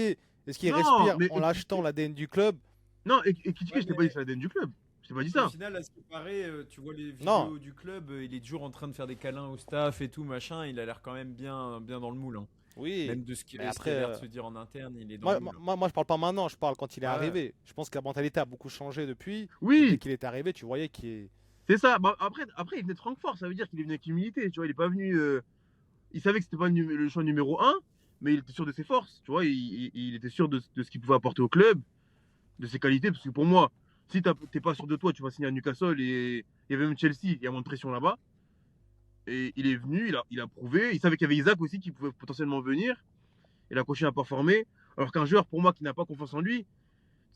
est-ce qu'il Non, respire mais en l'achetant l'ADN du club? non, Ekitike, Ouais, je t'ai pas dit que mais c'est l'ADN du club. Je t'ai pas dit au ça. final, à ce qui paraît, tu vois les Non, vidéos du club, il est toujours en train de faire des câlins au staff et tout, machin. Il a l'air quand même bien dans le moule, hein. oui. Même Mais ce qui a après, l'air de se dire en interne, il est dans le moi, moule, hein. moi, je parle pas maintenant, je parle quand il est Ouais. arrivé. Je pense que la mentalité a beaucoup changé depuis. Et dès Oui, qu'il est arrivé, tu voyais qu'il est. c'est ça. Bah, après, il venait de Francfort, ça veut dire qu'il est venu avec humilité. Tu vois, il est pas venu. Il savait que c'était pas le choix numéro 1, mais il était sûr de ses forces. Tu vois, il était sûr de ce qu'il pouvait apporter au club, de ses qualités. Parce que pour moi, si t'es pas sûr de toi, tu vas signer à Newcastle et il y avait même Chelsea, il y a moins de pression là-bas. Et il est venu, il a prouvé. Il savait qu'il y avait Isaac aussi qui pouvait potentiellement venir. Il a continué à performer. Alors qu'un joueur, pour moi, qui n'a pas confiance en lui, tu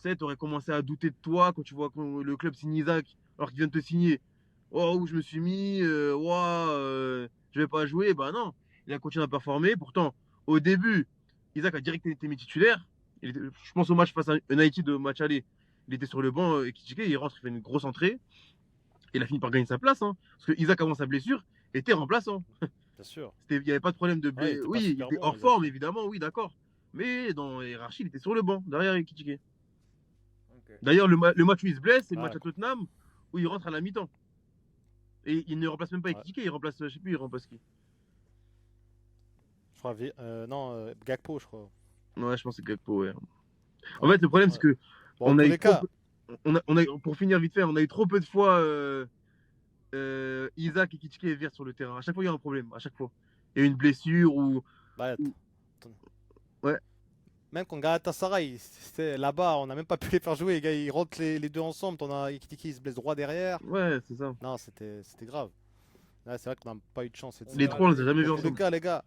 sais, t'aurais commencé à douter de toi quand tu vois que le club signe Isaac, alors qu'il vient de te signer. Oh, où je me suis mis, je vais pas jouer. Bah non, il a continué à performer. Pourtant, au début, Isaac a direct été mis titulaire. Je pense au match face à United, au match aller. Il était sur le banc, et Ekitike, il rentre, il fait une grosse entrée. Il a fini par gagner sa place, hein. Parce que Isaac, avant sa blessure, était remplaçant. Bien sûr. Il n'y avait pas de problème de Ouais, il blessure. était pas Oui, il super était bon, hors Isaac, forme, hein. évidemment, oui, d'accord. Mais dans la hiérarchie, il était sur le banc, derrière Ekitike. Ok. D'ailleurs, le match où il se blesse, c'est le match Ouais, à Tottenham, où il rentre à la mi-temps. Et il ne remplace même pas ouais. Ekitike, il remplace, je sais plus, il remplace qui. Je crois, non, Gakpo, je crois. Ouais, je pense que c'est Gakpo, ouais. En Ouais, fait, le problème, c'est ouais. que Bon, en on a tous eu les trop cas, peu- pour finir vite fait, on a eu trop peu de fois Isaac et Ekitike et Vir sur le terrain. À chaque fois, il y a un problème, à chaque fois. Il y a une blessure bah, ou- ouais, même quand Galatasaray, là-bas, on n'a même pas pu les faire jouer. Les gars, ils rentrent les deux ensemble. T'en as Ekitike, il se blesse droit derrière. ouais, c'est ça. Non, c'était grave. Ouais, c'est vrai qu'on n'a pas eu de chance cette On Les verra saison. trois, on les a l'année jamais Dans vus tous les prochaine. ensemble. cas, les gars,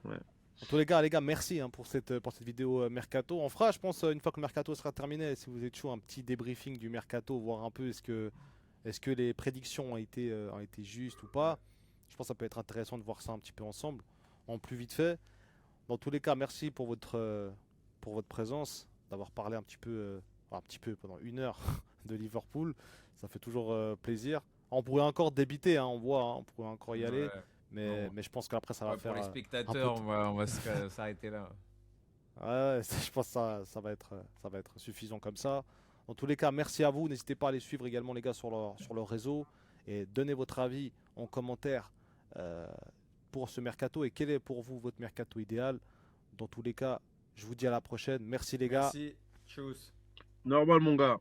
Ouais. dans tous les gars, merci hein, pour cette vidéo mercato. On fera, je pense, une fois que le mercato sera terminé, si vous êtes chaud, un petit débriefing du mercato, voir un peu est-ce que les prédictions ont été justes ou pas. Je pense que ça peut être intéressant de voir ça un petit peu ensemble, en plus vite fait. Dans tous les cas, merci pour votre présence, d'avoir parlé un petit peu pendant 1 heure de Liverpool. Ça fait toujours plaisir. On pourrait encore débiter, hein, on voit, hein, on pourrait encore y aller. Ouais. Mais, Bon. mais je pense qu'après, ça va Ouais, pour faire les un peu. spectateurs, on va s'arrêter là. Ouais, je pense que ça va être suffisant comme ça. Dans tous les cas, merci à vous. N'hésitez pas à les suivre également, les gars, sur leur réseau. Et donnez votre avis en commentaire euh, pour ce mercato. Et quel est pour vous votre mercato idéal? Dans tous les cas, je vous dis à la prochaine. Merci, les gars. Merci. Tchuss. Normal, mon gars.